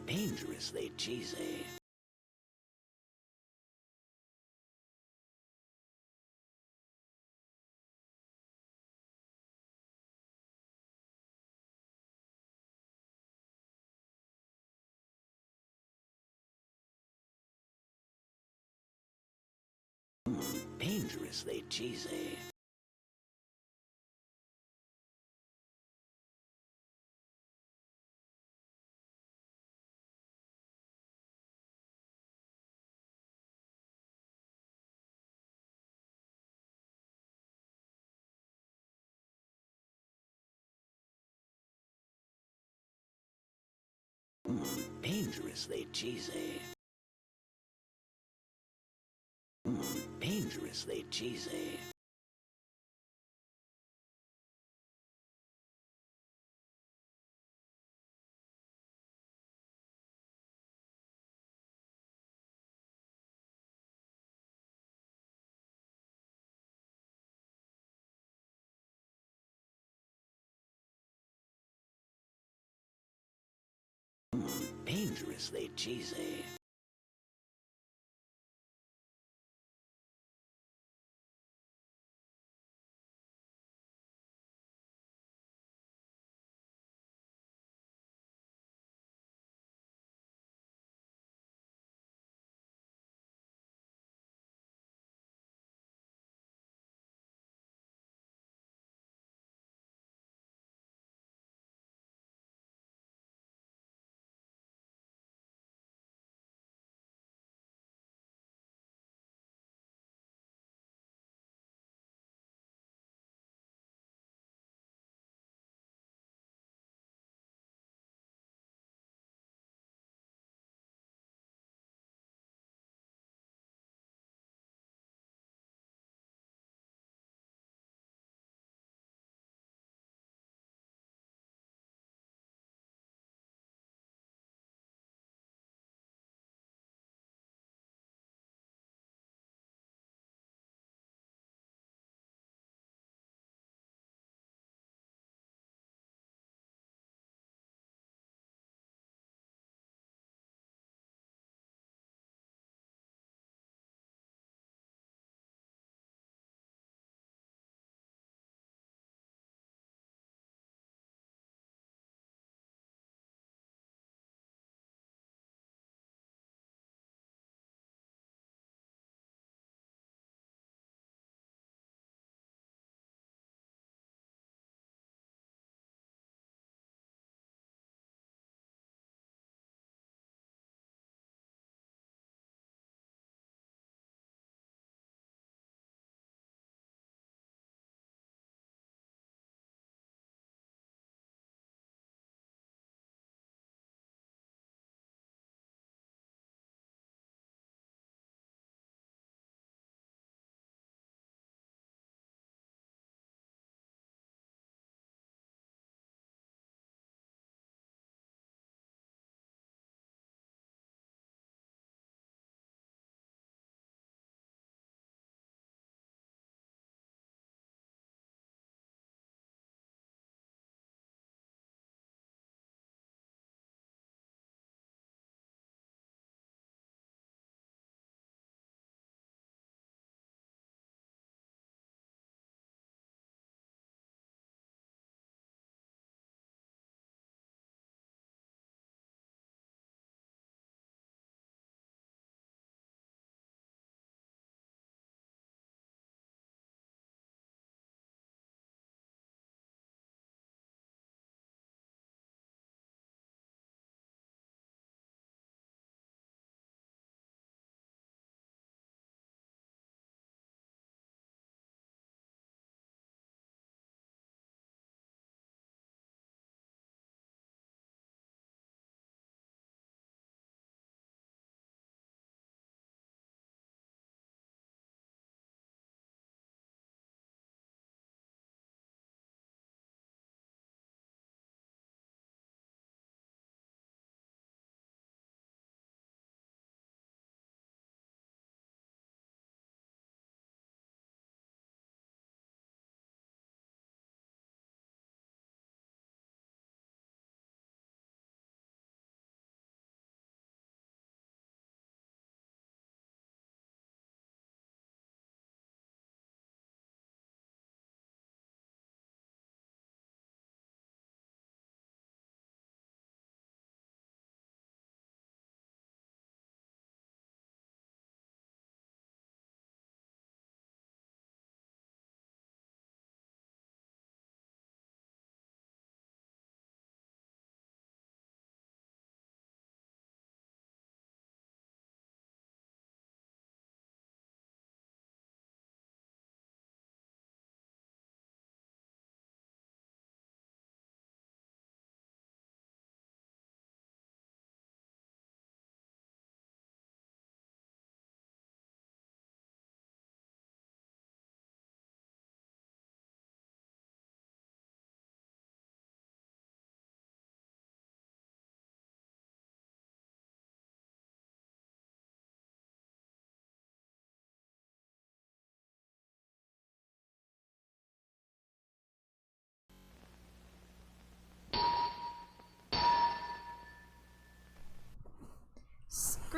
Dangerously cheesy. Dangerously cheesy. Dangerously cheesy. Dangerously cheesy. Dangerously cheesy.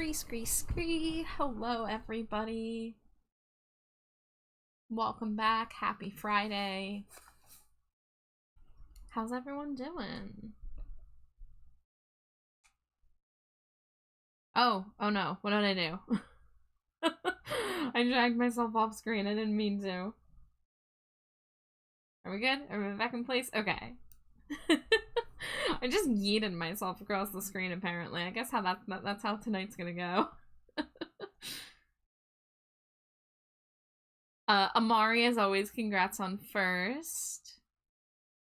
Scree. Hello, everybody. Welcome back. Happy Friday. How's everyone doing? Oh no. What did I do? I dragged myself off screen. I didn't mean to. Are we good? Are we back in place? Okay. I just yeeted myself across the screen, apparently. I guess that's how tonight's gonna go. Amari, as always, congrats on first.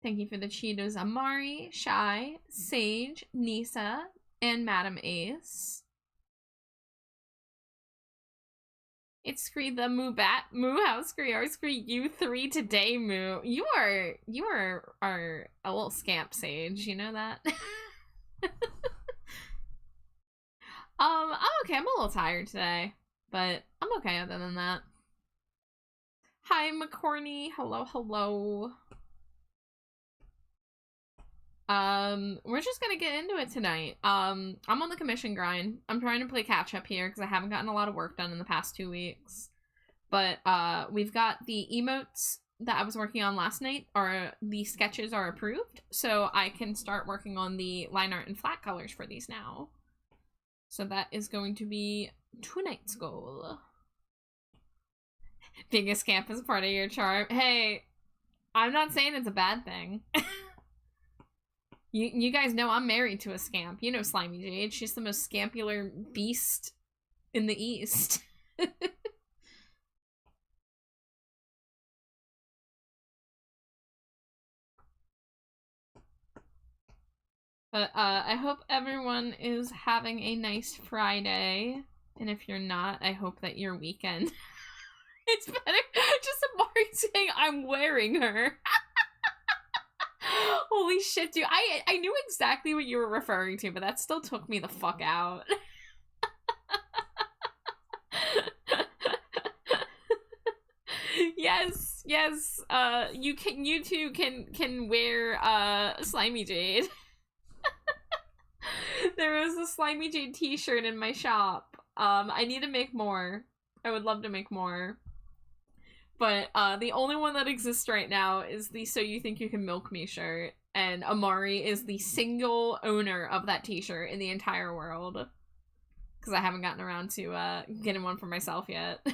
Thank you for the Cheetos, Amari, Shy, Sage, Nisa, and Madam Ace. It's Scree the Moo House Scree, or Scree you 3 today, Moo. You are a little scamp, Sage, you know that? I'm okay. I'm a little tired today, but I'm okay other than that. Hi, McCorney. Hello. We're just gonna get into it tonight. I'm on the commission grind. I'm trying to play catch up here because I haven't gotten a lot of work done in the past 2 weeks. But, we've got the emotes that I was working on last night, the sketches are approved, so I can start working on the line art and flat colors for these now. So that is going to be tonight's goal. Being a scamp is part of your charm. Hey, I'm not saying it's a bad thing. You guys know I'm married to a scamp. You know Slimy Jade. She's the most scampular beast in the East. But, I hope everyone is having a nice Friday. And if you're not, I hope that your weekend is better. Just Amari saying, I'm wearing her. Holy shit, dude. I knew exactly what you were referring to, but that still took me the fuck out. Yes. You two can wear Slimy Jade. There is a Slimy Jade t-shirt in my shop. I need to make more. I would love to make more. But the only one that exists right now is the So You Think You Can Milk Me shirt. And Amari is the single owner of that t-shirt in the entire world. Because I haven't gotten around to getting one for myself yet.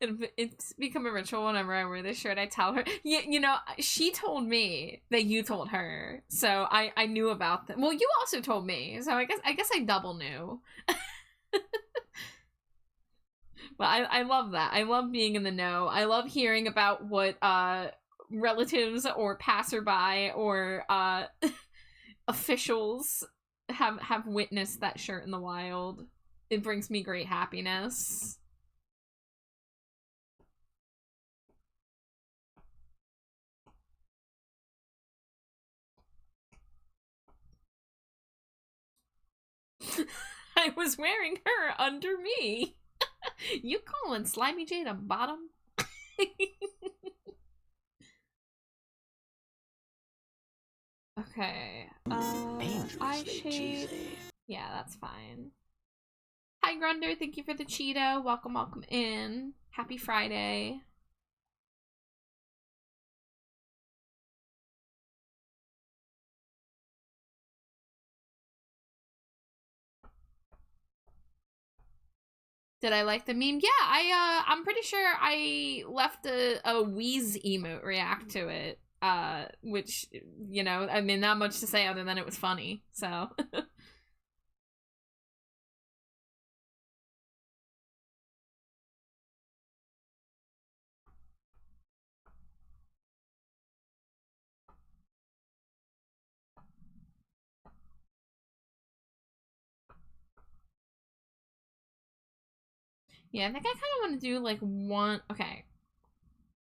It's become a ritual whenever I wear this shirt. I tell her, you know, she told me that you told her. So I knew about them. Well, you also told me. So I guess I double knew. But I love that. I love being in the know. I love hearing about what relatives or passerby or officials have witnessed that shirt in the wild. It brings me great happiness. I was wearing her under me. You calling Slimy Jade a bottom? Okay. Eye shape. Yeah, that's fine. Hi, Grunder. Thank you for the Cheeto. Welcome in. Happy Friday. Did I like the meme? Yeah, I'm pretty sure I left a Wheeze emote react to it. Which, you know, I mean, not much to say other than it was funny, so. Yeah, I think I kind of want to do, like, one... Okay.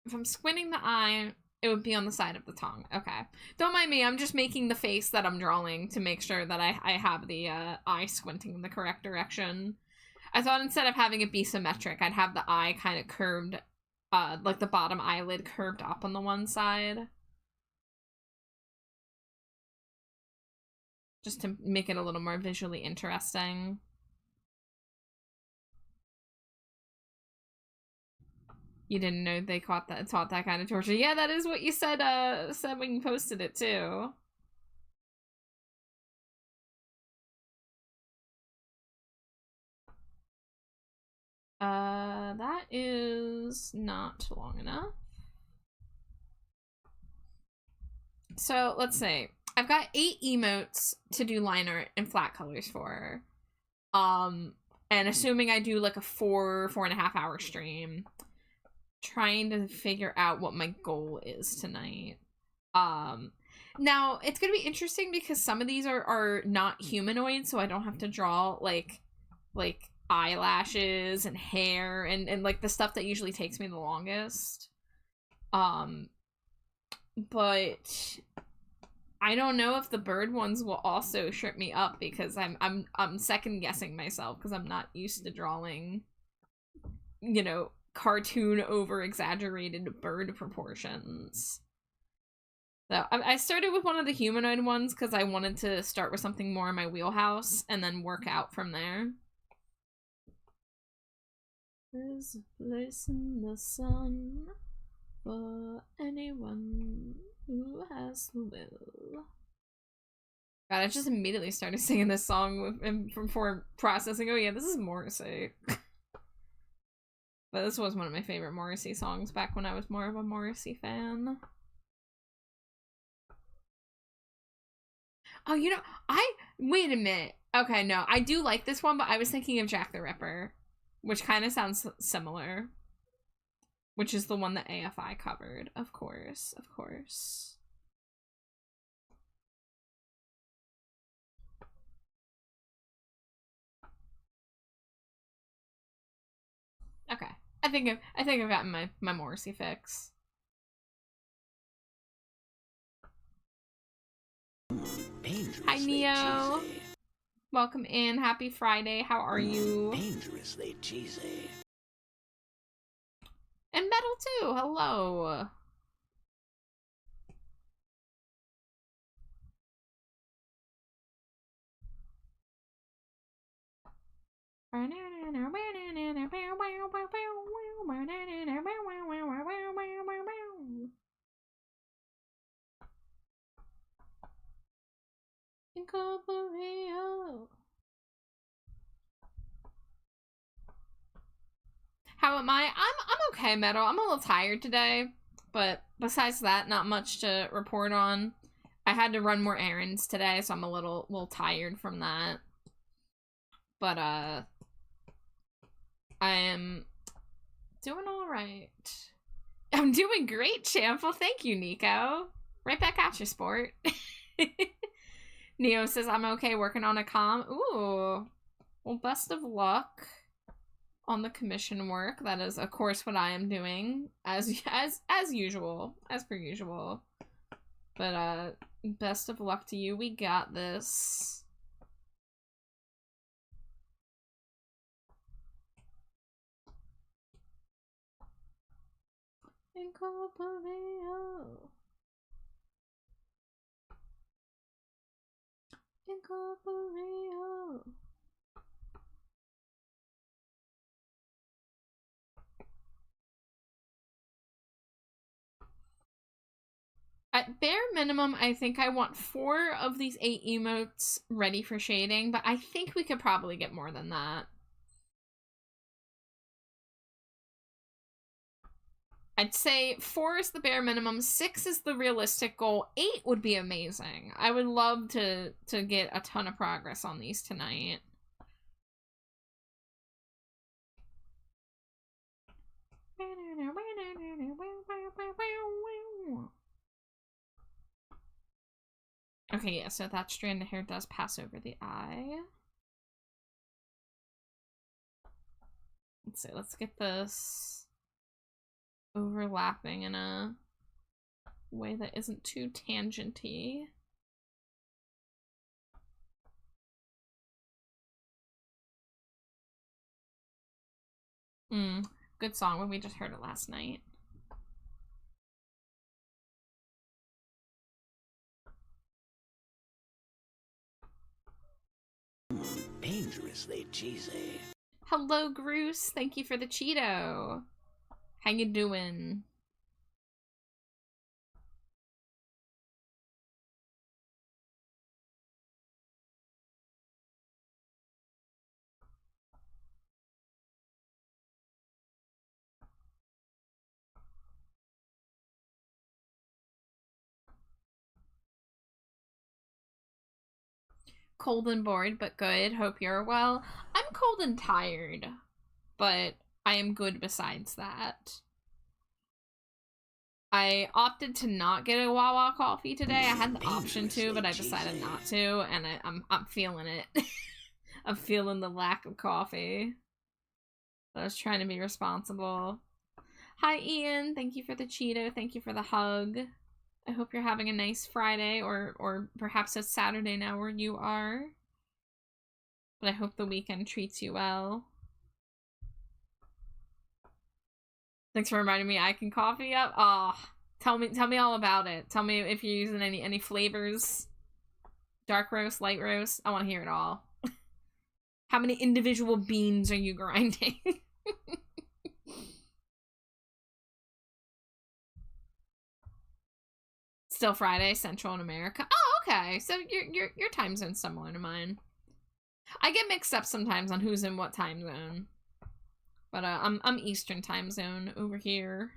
If I'm squinting the eye, it would be on the side of the tongue. Okay. Don't mind me, I'm just making the face that I'm drawing to make sure that I have the eye squinting in the correct direction. I thought instead of having it be symmetric, I'd have the eye kind of curved, like the bottom eyelid curved up on the one side. just to make it a little more visually interesting. You didn't know they taught that kind of torture. Yeah, that is what you said when you posted it too. That is not long enough. So let's say I've got 8 emotes to do line art and flat colors for. And assuming I do like a 4.5 hour stream, trying to figure out what my goal is tonight. Now it's gonna be interesting because some of these are not humanoid, so I don't have to draw like eyelashes and hair and like the stuff that usually takes me the longest. But I don't know if the bird ones will also trip me up because I'm second guessing myself because I'm not used to drawing, you know, cartoon over exaggerated bird proportions. So I started with one of the humanoid ones because I wanted to start with something more in my wheelhouse and then work out from there. There's a place in the sun for anyone who has the will. God, I just immediately started singing this song before processing. Oh yeah, this is Morrissey. But this was one of my favorite Morrissey songs back when I was more of a Morrissey fan. Oh, you know, wait a minute. Okay, no, I do like this one, but I was thinking of Jack the Ripper, which kind of sounds similar. Which is the one that AFI covered, of course, of course. Okay, I think I've gotten my Morrissey fix. Hi Neo, cheesy. welcome in. Happy Friday. How are you? Dangerously cheesy. And Metal too. Hello. How am I? I'm okay, Metal. I'm a little tired today, but besides that, not much to report on. I had to run more errands today, so I'm a little tired from that. But I am doing all right. I'm doing great, champ. Well, thank you, Nico. Right back at you, sport. Neo says I'm okay working on a comm. Ooh. Well, best of luck on the commission work. That is, of course, what I am doing as usual, as per usual. But best of luck to you. We got this. Incorporeal. Incorporeal. At bare minimum, I think I want 4 of these 8 emotes ready for shading, but I think we could probably get more than that. I'd say 4 is the bare minimum, 6 is the realistic goal, 8 would be amazing. I would love to get a ton of progress on these tonight. Okay, yeah, so that strand of hair does pass over the eye. Let's see, let's get this overlapping in a way that isn't too tangenty. Good song when we just heard it last night. dangerously cheesy. Hello, Groose. Thank you for the Cheeto. How you doing? Cold and bored, but good. Hope you're well. I'm cold and tired, but I am good besides that. I opted to not get a Wawa coffee today. I had the option to, but I decided not to, and I'm feeling it. I'm feeling the lack of coffee. I was trying to be responsible. Hi, Ian. Thank you for the Cheeto. Thank you for the hug. I hope you're having a nice Friday, or perhaps it's Saturday now where you are. But I hope the weekend treats you well. Thanks for reminding me I can coffee up. Oh, tell me all about it. Tell me if you're using any flavors. Dark roast, light roast. I want to hear it all. How many individual beans are you grinding? Still Friday, Central in America. Oh, okay. So your time zone's similar to mine. I get mixed up sometimes on who's in what time zone. But I'm Eastern time zone over here.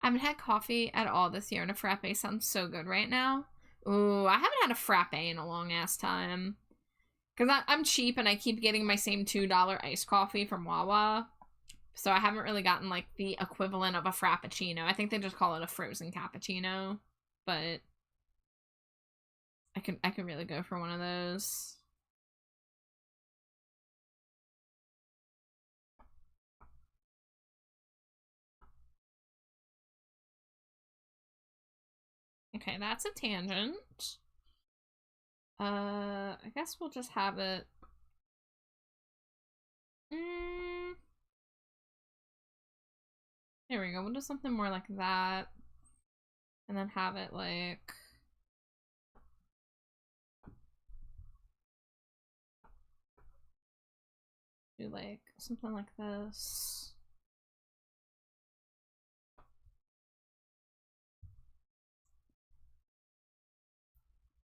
I haven't had coffee at all this year, and a frappe sounds so good right now. Ooh, I haven't had a frappe in a long ass time. Because I'm cheap and I keep getting my same $2 iced coffee from Wawa. So I haven't really gotten like the equivalent of a frappuccino. I think they just call it a frozen cappuccino. But I could really go for one of those. Okay, that's a tangent. I guess we'll just have it. There we go. We'll do something more like that. And then have it like... do like something like this.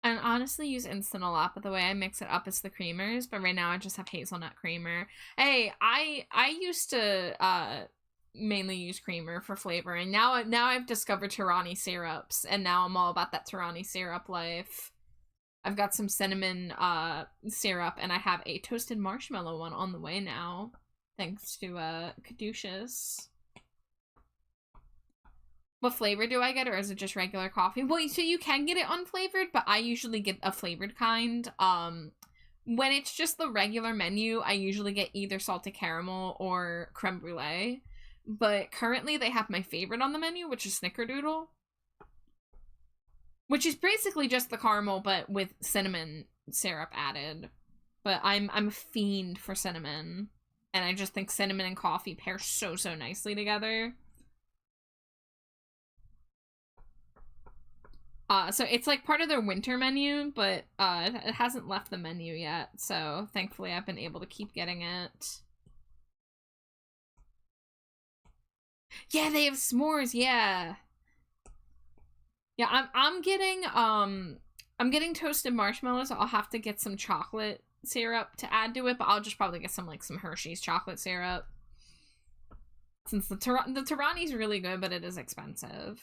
And honestly use instant a lot, but the way I mix it up is the creamers, but right now I just have hazelnut creamer. Hey, I used to mainly use creamer for flavor, and now I've discovered Tirani syrups, and now I'm all about that Tirani syrup life. I've got some cinnamon syrup, and I have a toasted marshmallow one on the way now, thanks to Caduceus. What flavor do I get, or is it just regular coffee? Well, so you can get it unflavored, but I usually get a flavored kind. When it's just the regular menu, I usually get either salted caramel or creme brulee. But currently they have my favorite on the menu, which is Snickerdoodle. Which is basically just the caramel, but with cinnamon syrup added. But I'm a fiend for cinnamon. And I just think cinnamon and coffee pair so nicely together. So it's like part of their winter menu, but it hasn't left the menu yet. So thankfully I've been able to keep getting it. Yeah, they have s'mores, yeah. Yeah, I'm getting toasted marshmallows. So I'll have to get some chocolate syrup to add to it, but I'll just probably get some Hershey's chocolate syrup. Since the Tirani's really good, but it is expensive.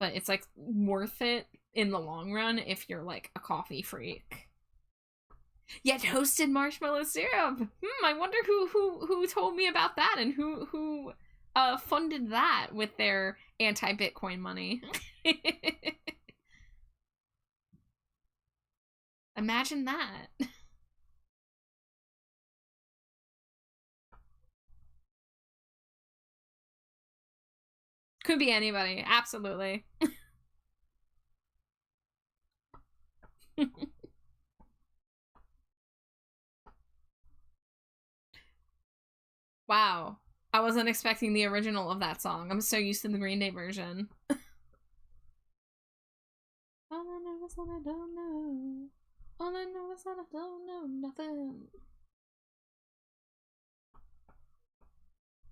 But it's like worth it in the long run if you're like a coffee freak. Yeah, toasted marshmallow syrup. I wonder who told me about that and who funded that with their anti-Bitcoin money. Imagine that. Could be anybody, absolutely. Wow. I wasn't expecting the original of that song. I'm so used to the Green Day version. is that I don't know. All I know is that I don't know nothing.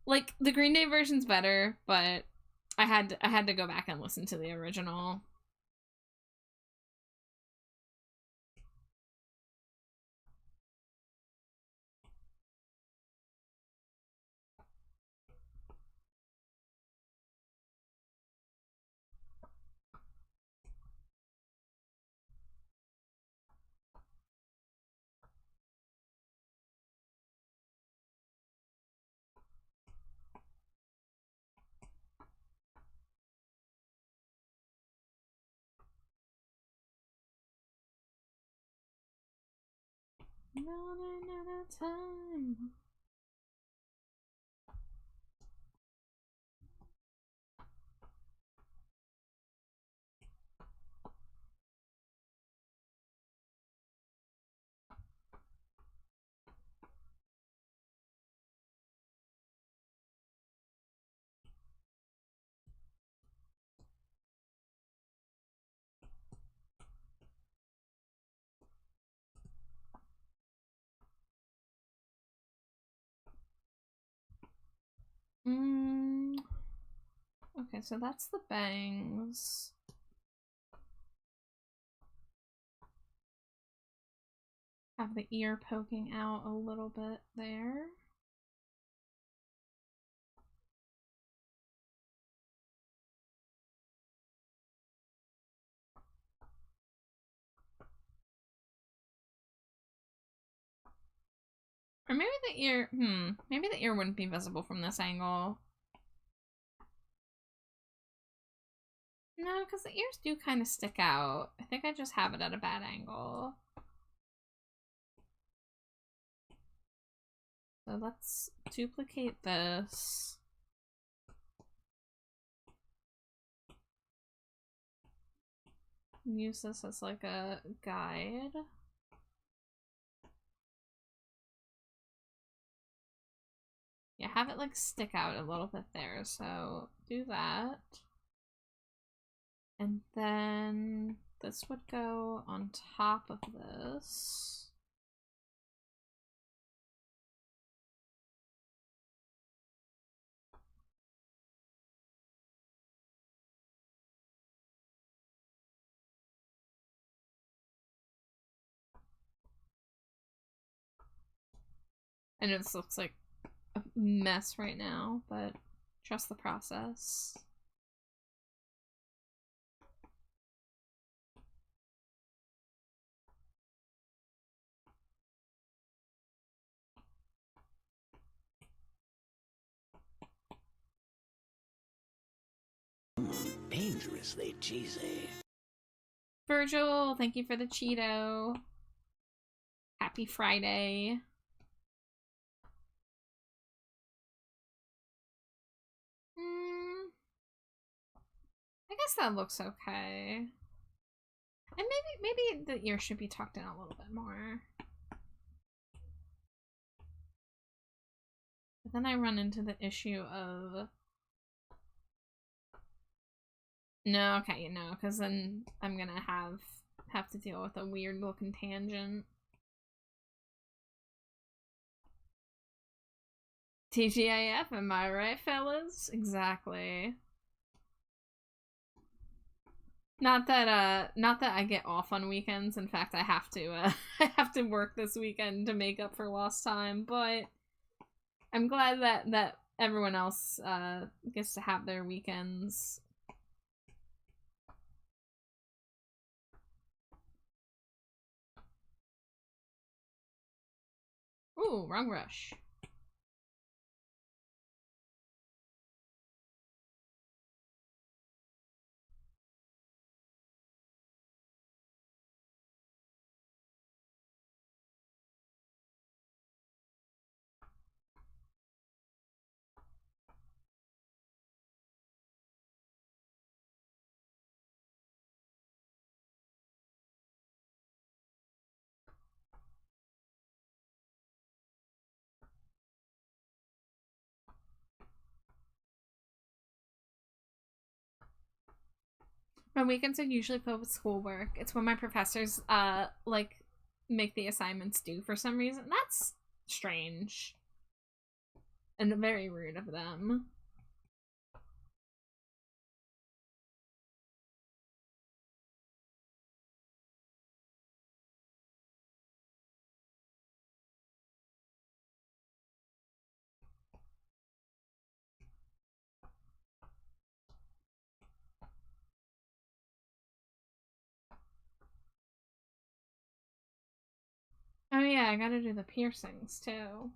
Like, the Green Day version's better, but I had to go back and listen to the original. Not another time. Okay, so that's the bangs. Have the ear poking out a little bit there. Or maybe the ear, maybe the ear wouldn't be visible from this angle. No, because the ears do kind of stick out. I think I just have it at a bad angle. So let's duplicate this. Use this as like a guide. Yeah, have it like stick out a little bit there, so do that. And then this would go on top of this. I know this looks like a mess right now, but trust the process. Dangerously cheesy. Virgil, thank you for the Cheeto. Happy Friday. I guess that looks okay. And maybe the ear should be tucked in a little bit more. But then I run into the issue of no, okay, no, because then I'm gonna have to deal with a weird looking tangent. TGIF, am I right, fellas? Exactly. Not that I get off on weekends. In fact, I have to I have to work this weekend to make up for lost time, but I'm glad that everyone else gets to have their weekends. Ooh, wrong rush. My weekends are usually filled with schoolwork. It's when my professors, like, make the assignments due for some reason. That's strange. And very rude of them. Oh yeah, I gotta do the piercings too.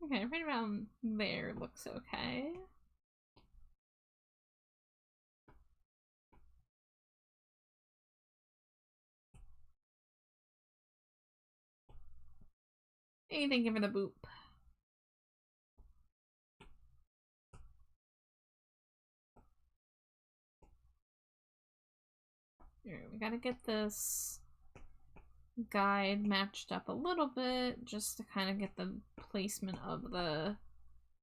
Okay, right around there looks okay. Hey, thank you for the boop. Here, we gotta get this guide matched up a little bit just to kind of get the placement of the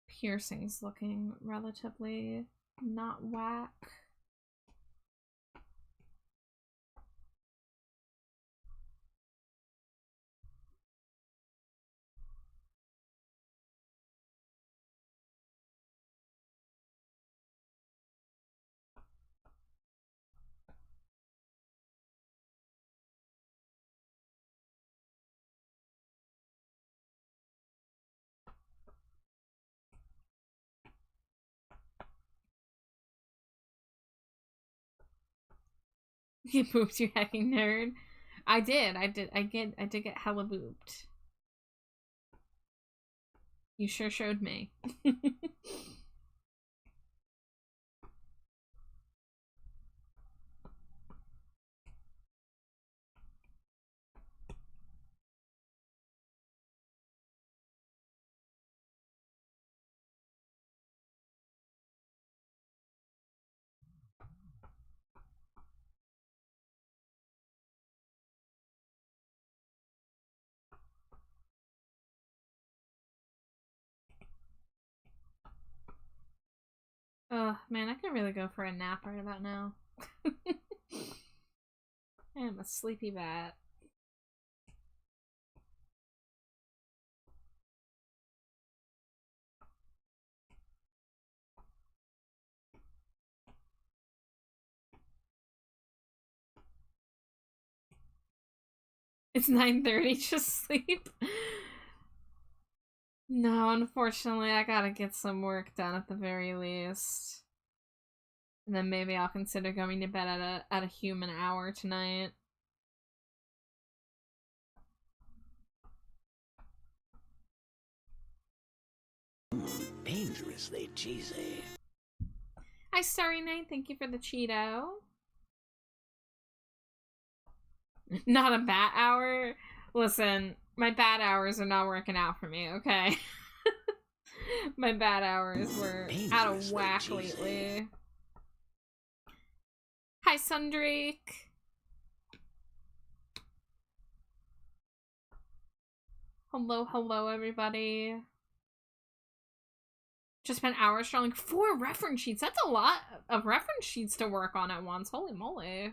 piercings looking relatively not whack. You booped, you hacking nerd. I did get hella booped. You sure showed me. Oh man, I could really go for a nap right about now. I am a sleepy bat. It's 9:30, just sleep. No, unfortunately, I gotta get some work done at the very least. And then maybe I'll consider going to bed at a human hour tonight. Dangerously cheesy. Hi, Starry Night. Thank you for the Cheeto. Not a bat hour? Listen, my bat hours are not working out for me, okay? My bat hours were out of whack lately. Hi, Sundrake. Hello, hello, everybody. Just spent hours drawing 4 reference sheets. That's a lot of reference sheets to work on at once. Holy moly.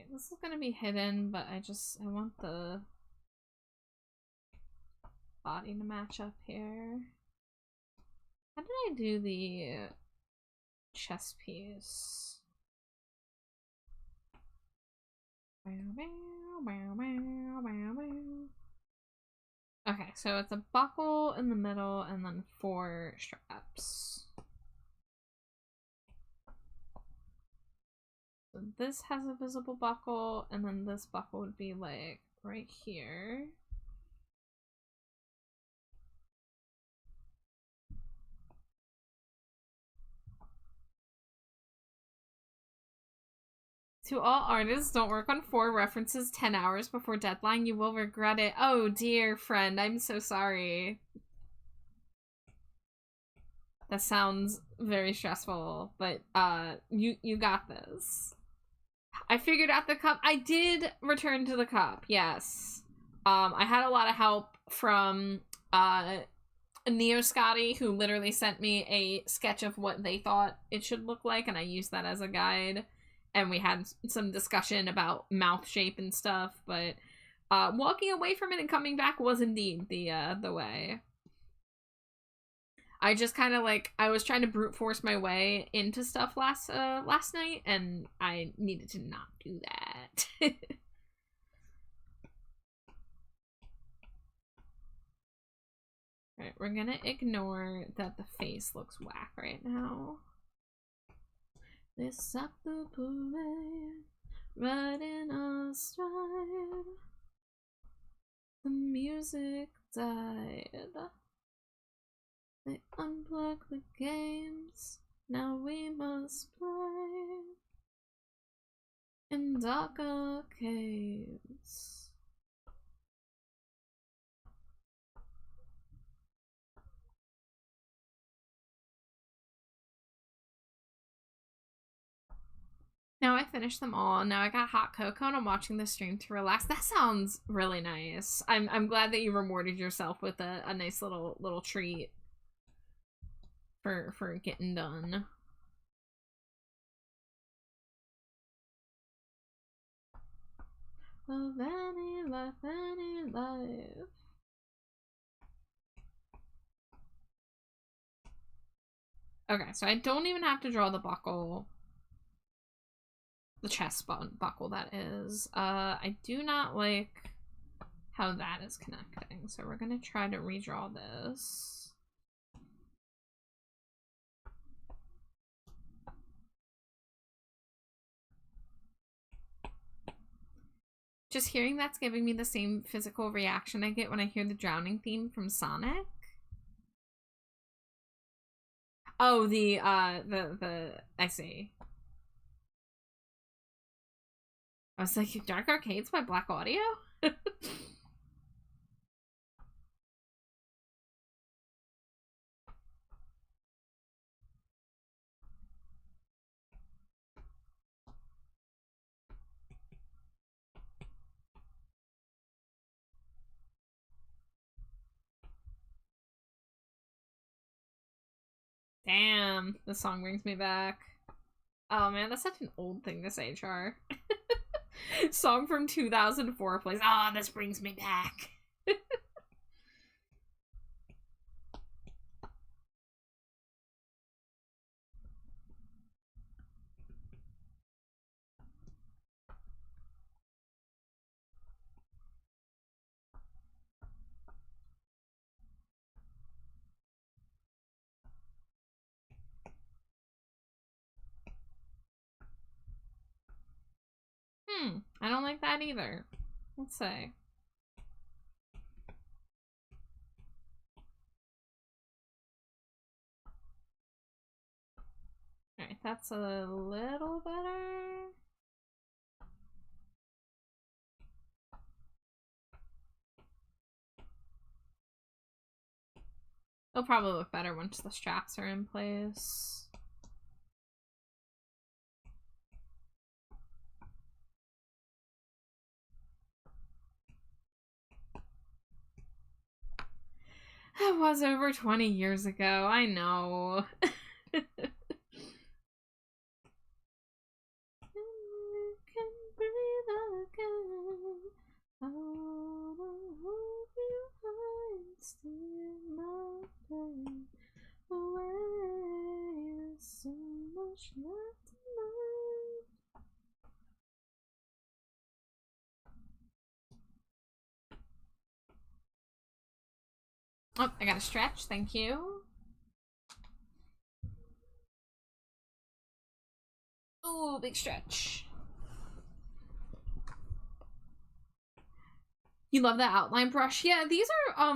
Alright, this is gonna be hidden, but I want the body to match up here. How did I do the chest piece? Okay, so it's a buckle in the middle and then 4 straps. So this has a visible buckle, and then this buckle would be like right here. To all artists, don't work on 4 references 10 hours before deadline. You will regret it. Oh dear friend, I'm so sorry. That sounds very stressful, but you got this. I figured out the cup. I did return to the cup, yes. I had a lot of help from Neo Scotty, who literally sent me a sketch of what they thought it should look like, and I used that as a guide. And we had some discussion about mouth shape and stuff, but walking away from it and coming back was indeed the way. I just kind of like, I was trying to brute force my way into stuff last night, and I needed to not do that. Alright, we're gonna ignore that the face looks whack right now. They stopped the parade, right in our stride. The music died. They unplugged the games, now we must play in darker caves. Now I finished them all. Now I got hot cocoa and I'm watching the stream to relax. That sounds really nice. I'm glad that you rewarded yourself with a nice little treat for getting done. Of any life, any life. Okay, so I don't even have to draw the buckle. The chest buckle, that is. I do not like how that is connecting, so we're gonna try to redraw this. Just hearing that's giving me the same physical reaction I get when I hear the drowning theme from Sonic. Oh, I see. I was like, Dark Arcades by Black Audio? Damn, this song brings me back. Oh man, that's such an old thing to say, Char. Song from 2004 plays. Ah, this brings me back. I don't like that either. Let's see. Alright, that's a little better. It'll probably look better once the straps are in place. That was over 20 years ago, I know. You can breathe Oh, I got a stretch, thank you. Ooh, big stretch. You love the outline brush? Yeah, these are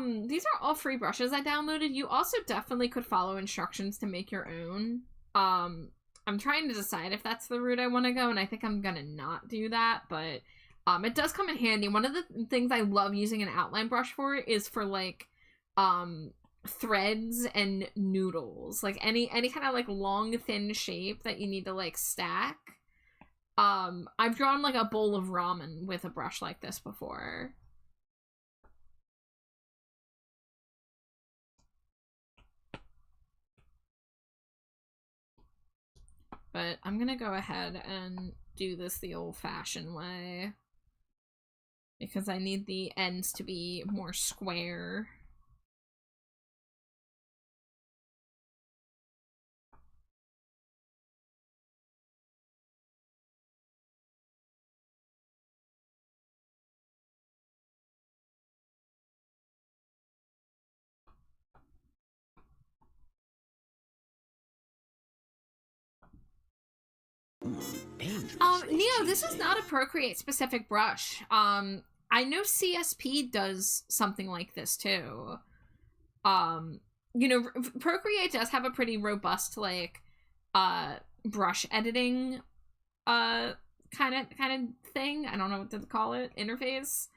all free brushes I downloaded. You also definitely could follow instructions to make your own. I'm trying to decide if that's the route I want to go, and I think I'm gonna not do that, but it does come in handy. One of the things I love using an outline brush for is for like threads and noodles, like any kind of like long thin shape that you need to like stack. I've drawn like a bowl of ramen with a brush like this before. But I'm gonna go ahead and do this the old-fashioned way, because I need the ends to be more square. Neo, this is not a Procreate specific brush. I know CSP does something like this too. You know, Procreate does have a pretty robust like brush editing kind of thing. I don't know what to call it, interface.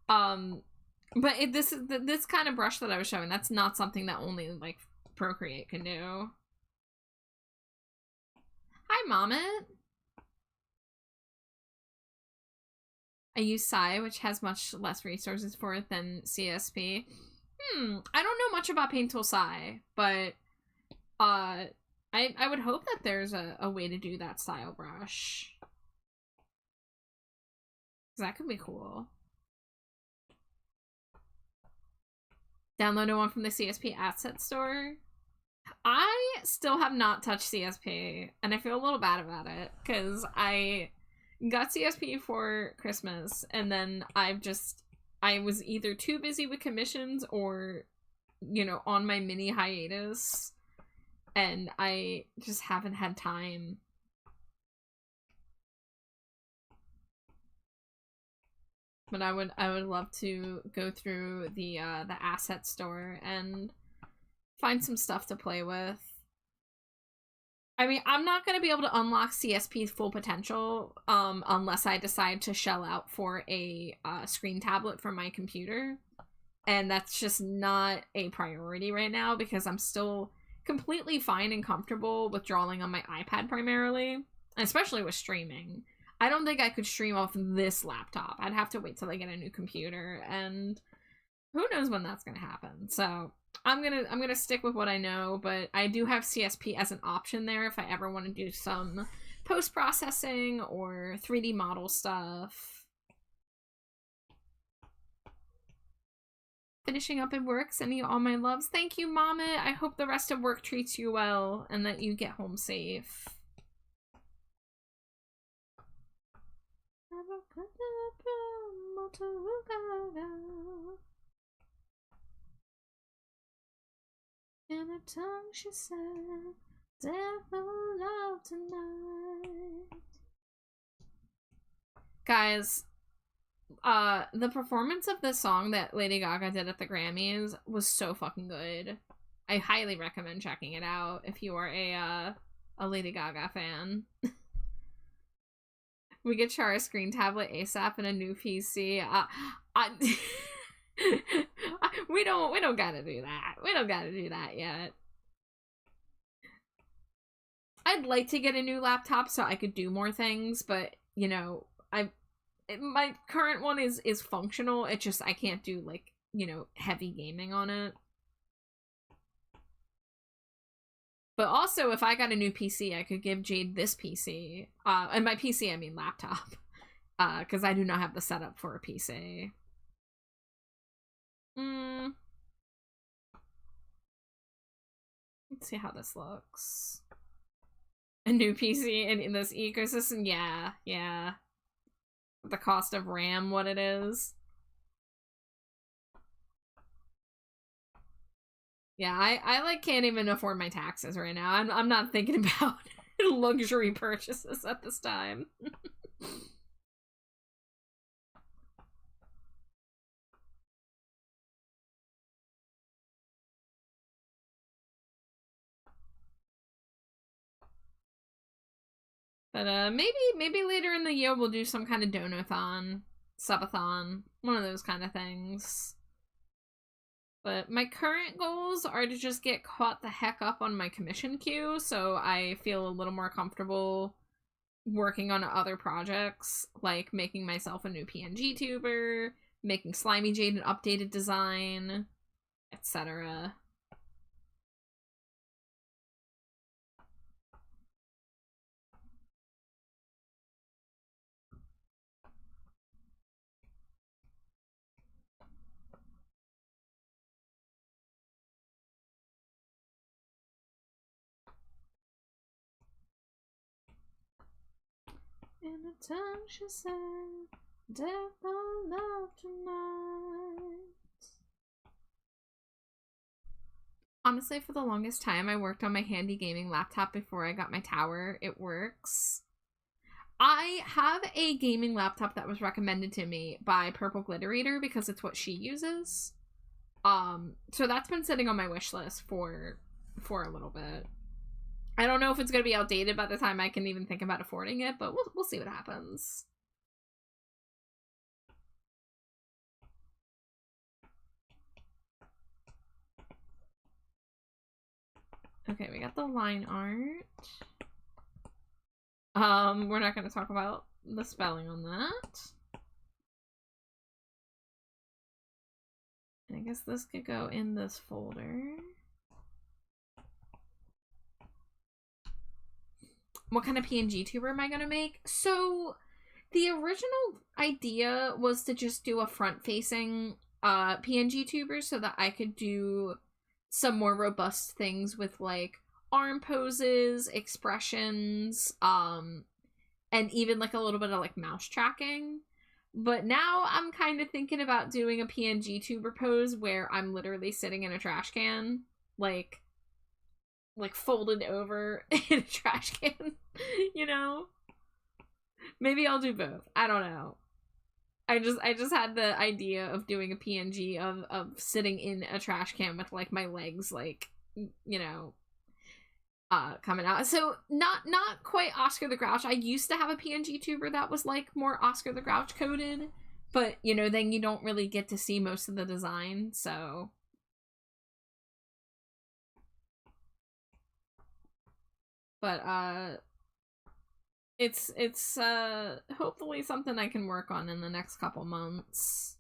But this kind of brush that I was showing, that's not something that only like Procreate can do. Hi, Mommet. I use Sai, which has much less resources for it than CSP. I don't know much about Paint Tool Sai, but I would hope that there's a way to do that style brush. That could be cool. Download one from the CSP asset store. I still have not touched CSP, and I feel a little bad about it, because I got CSP for Christmas, and then I was either too busy with commissions or, you know, on my mini hiatus, and I just haven't had time. But I would love to go through the asset store and find some stuff to play with. I mean, I'm not going to be able to unlock CSP's full potential unless I decide to shell out for a screen tablet for my computer. And that's just not a priority right now, because I'm still completely fine and comfortable with drawing on my iPad primarily, especially with streaming. I don't think I could stream off this laptop. I'd have to wait till I get a new computer, and who knows when that's going to happen. So I'm gonna stick with what I know, but I do have CSP as an option there if I ever want to do some post-processing or 3D model stuff. Finishing up at work, sending you all my loves. Thank you, Mama. I hope the rest of work treats you well and that you get home safe. In her tongue she said, "Devil love tonight." Guys, the performance of the song that Lady Gaga did at the Grammys was so fucking good. I highly recommend checking it out if you are a Lady Gaga fan. We get Chara's screen tablet ASAP and a new PC. We don't gotta do that. We don't gotta do that yet. I'd like to get a new laptop so I could do more things, but you know, my current one is functional. It just, I can't do like, you know, heavy gaming on it. But also, if I got a new PC, I could give Jade this PC. And by PC, I mean laptop. Because I do not have the setup for a PC. Let's see how this looks. A new PC in this ecosystem? Yeah, yeah. The cost of RAM, what it is. Yeah, I like can't even afford my taxes right now. I'm not thinking about luxury purchases at this time. But maybe later in the year we'll do some kind of donathon, subathon, one of those kind of things. But my current goals are to just get caught the heck up on my commission queue, so I feel a little more comfortable working on other projects, like making myself a new PNG tuber, making Slimy Jade an updated design, etc. In a tongue she said, death on love tonight. Honestly, for the longest time, I worked on my handy gaming laptop before I got my tower. It works. I have a gaming laptop that was recommended to me by Purple Glitter Eater because it's what she uses. So that's been sitting on my wish list for a little bit. I don't know if it's gonna be outdated by the time I can even think about affording it, but we'll see what happens. Okay, we got the line art. We're not gonna talk about the spelling on that. I guess this could go in this folder. What kind of PNG tuber am I gonna make? So, the original idea was to just do a front-facing PNG tuber so that I could do some more robust things with, like, arm poses, expressions, and even, like, a little bit of, like, mouse tracking. But now I'm kind of thinking about doing a PNG tuber pose where I'm literally sitting in a trash can, like folded over in a trash can, you know? Maybe I'll do both. I don't know. I just had the idea of doing a PNG of sitting in a trash can with, like, my legs, like, you know, coming out. So not quite Oscar the Grouch. I used to have a PNG tuber that was, like, more Oscar the Grouch coded, but, you know, then you don't really get to see most of the design, so but it's hopefully something I can work on in the next couple months.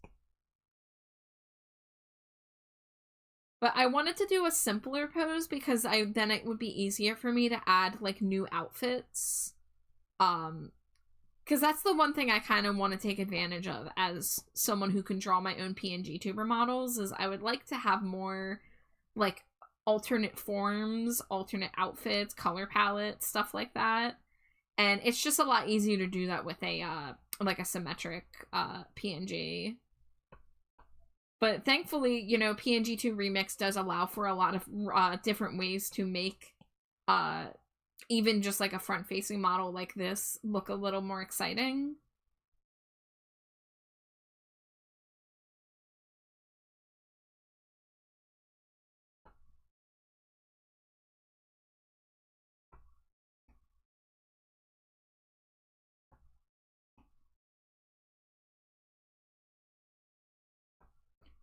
But I wanted to do a simpler pose because then it would be easier for me to add, like, new outfits. Because that's the one thing I kind of want to take advantage of as someone who can draw my own PNG tuber models, is I would like to have more, like, alternate forms, alternate outfits, color palettes, stuff like that. And it's just a lot easier to do that with a, like, a symmetric, PNG. But thankfully, you know, PNG2 Remix does allow for a lot of different ways to make even just, like, a front-facing model like this look a little more exciting.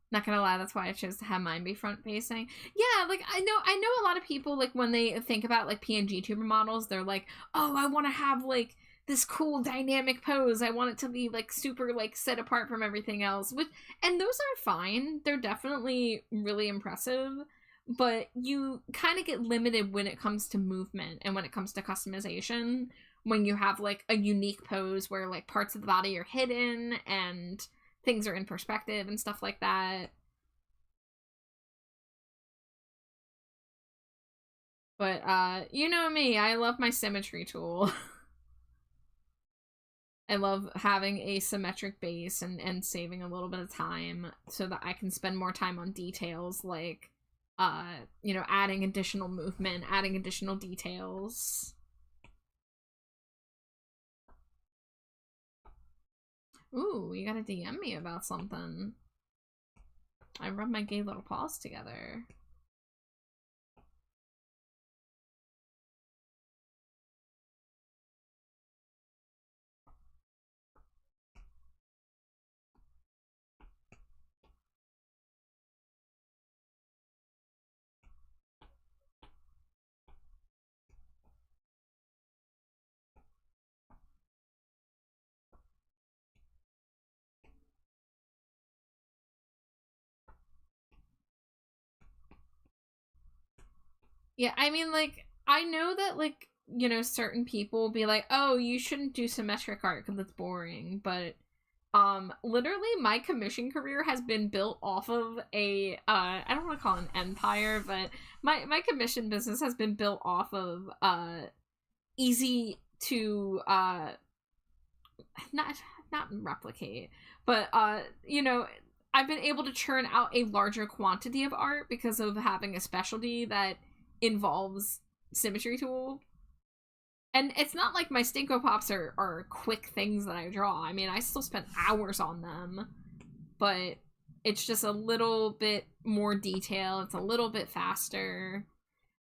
Not gonna lie, that's why I chose to have mine be front facing. Yeah, like, I know a lot of people, like, when they think about, like, PNG tuber models, they're like, oh, I want to have, like, this cool dynamic pose. I want it to be, like, super, like, set apart from everything else. And those are fine. They're definitely really impressive. But you kind of get limited when it comes to movement and when it comes to customization. When you have, like, a unique pose where, like, parts of the body are hidden and things are in perspective and stuff like that. But, you know me, I love my symmetry tool. I love having a symmetric base and saving a little bit of time so that I can spend more time on details like, you know, adding additional movement, adding additional details. Ooh, you gotta DM me about something. I rub my gay little paws together. Yeah, I mean, like, I know that, like, you know, certain people will be like, oh, you shouldn't do symmetric art because it's boring, but, literally my commission career has been built off of a, I don't want to call it an empire, but my commission business has been built off of, easy to, not replicate, but, you know, I've been able to churn out a larger quantity of art because of having a specialty that involves symmetry tool. And it's not like my Stinko Pops are quick things that I draw. I mean, I still spent hours on them, but it's just a little bit more detail. It's a little bit faster.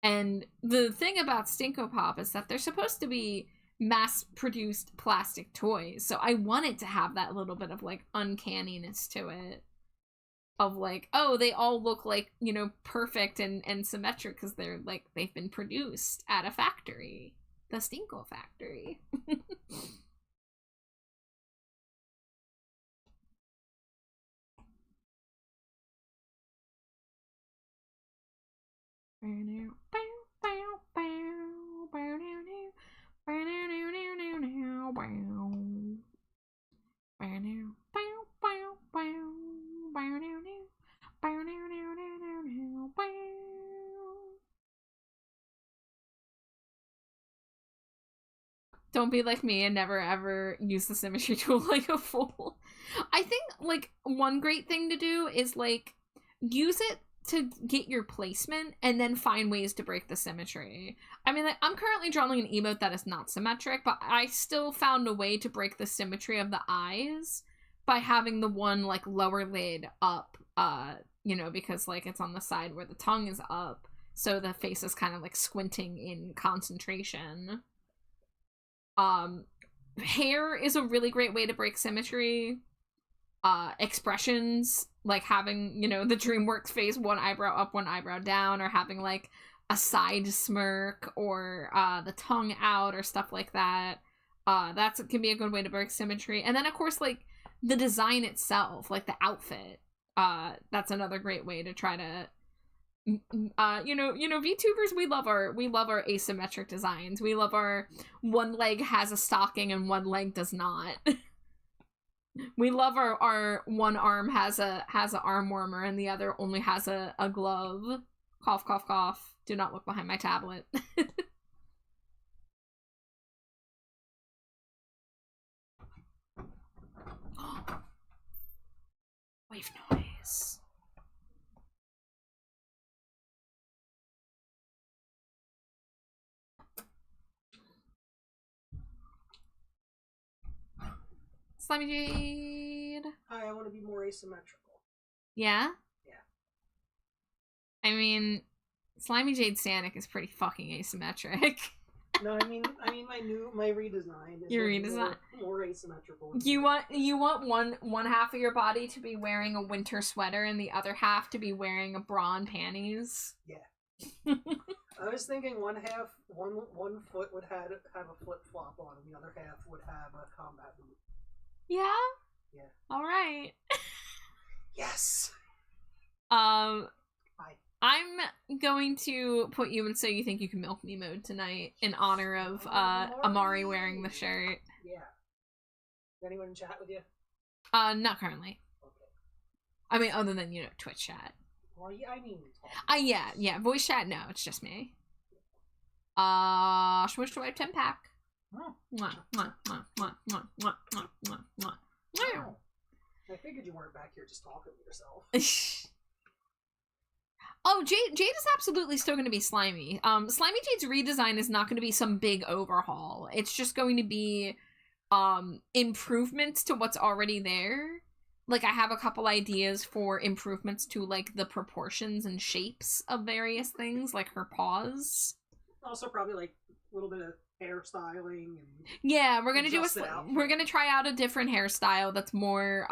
And the thing about Stinko Pop is that they're supposed to be mass-produced plastic toys, so I wanted to have that little bit of, like, uncanniness to it. Of, like, oh, they all look, like, you know, perfect and symmetric because they're, like, they've been produced at a factory. The Stinko factory. Don't be like me and never ever use the symmetry tool like a fool. I think, like, one great thing to do is, like, use it to get your placement and then find ways to break the symmetry. I mean, like, I'm currently drawing an emote that is not symmetric, but I still found a way to break the symmetry of the eyes by having the one, like, lower lid up, you know, because, like, it's on the side where the tongue is up, so the face is kind of, like, squinting in concentration. Hair is a really great way to break symmetry. Expressions, like having, you know, the DreamWorks face, one eyebrow up, one eyebrow down, or having, like, a side smirk, or the tongue out, or stuff like that. That can be a good way to break symmetry. And then, of course, like, the design itself, like the outfit, that's another great way to try to, you know, VTubers, we love our asymmetric designs. We love our one leg has a stocking and one leg does not. We love our one arm has a arm warmer and the other only has a glove. Cough, cough, cough. Do not look behind my tablet. Wave noise. Slimy Jade. Hi, I want to be more asymmetrical. Yeah? Yeah. I mean, Slimy Jade Sanic is pretty fucking asymmetric. No, I mean my redesign. Your redesign. More asymmetrical. You want one half of your body to be wearing a winter sweater and the other half to be wearing a bra and panties. Yeah. I was thinking one foot would have a flip flop on, and the other half would have a combat boot. Yeah? Yeah. All right. Yes. Hi. I'm going to put you in So You Think You Can Milk Me mode tonight in honor of Amari wearing the shirt. Yeah. Is anyone in chat with you? Not currently. Okay. I mean, other than, you know, Twitch chat. Well, yeah, I mean... Yeah, voice chat, no, it's just me. Swish to a 10-pack. Oh. Mwah, mwah, mwah, mwah, mwah, mwah, mwah, mwah, mwah. Oh. I figured you weren't back here just talking to yourself. Oh, Jade is absolutely still going to be Slimy. Slimy Jade's redesign is not going to be some big overhaul. It's just going to be improvements to what's already there. Like, I have a couple ideas for improvements to, like, the proportions and shapes of various things, like her paws. Also, probably, like, a little bit of hairstyling and... Yeah, we're gonna try out a different hairstyle that's more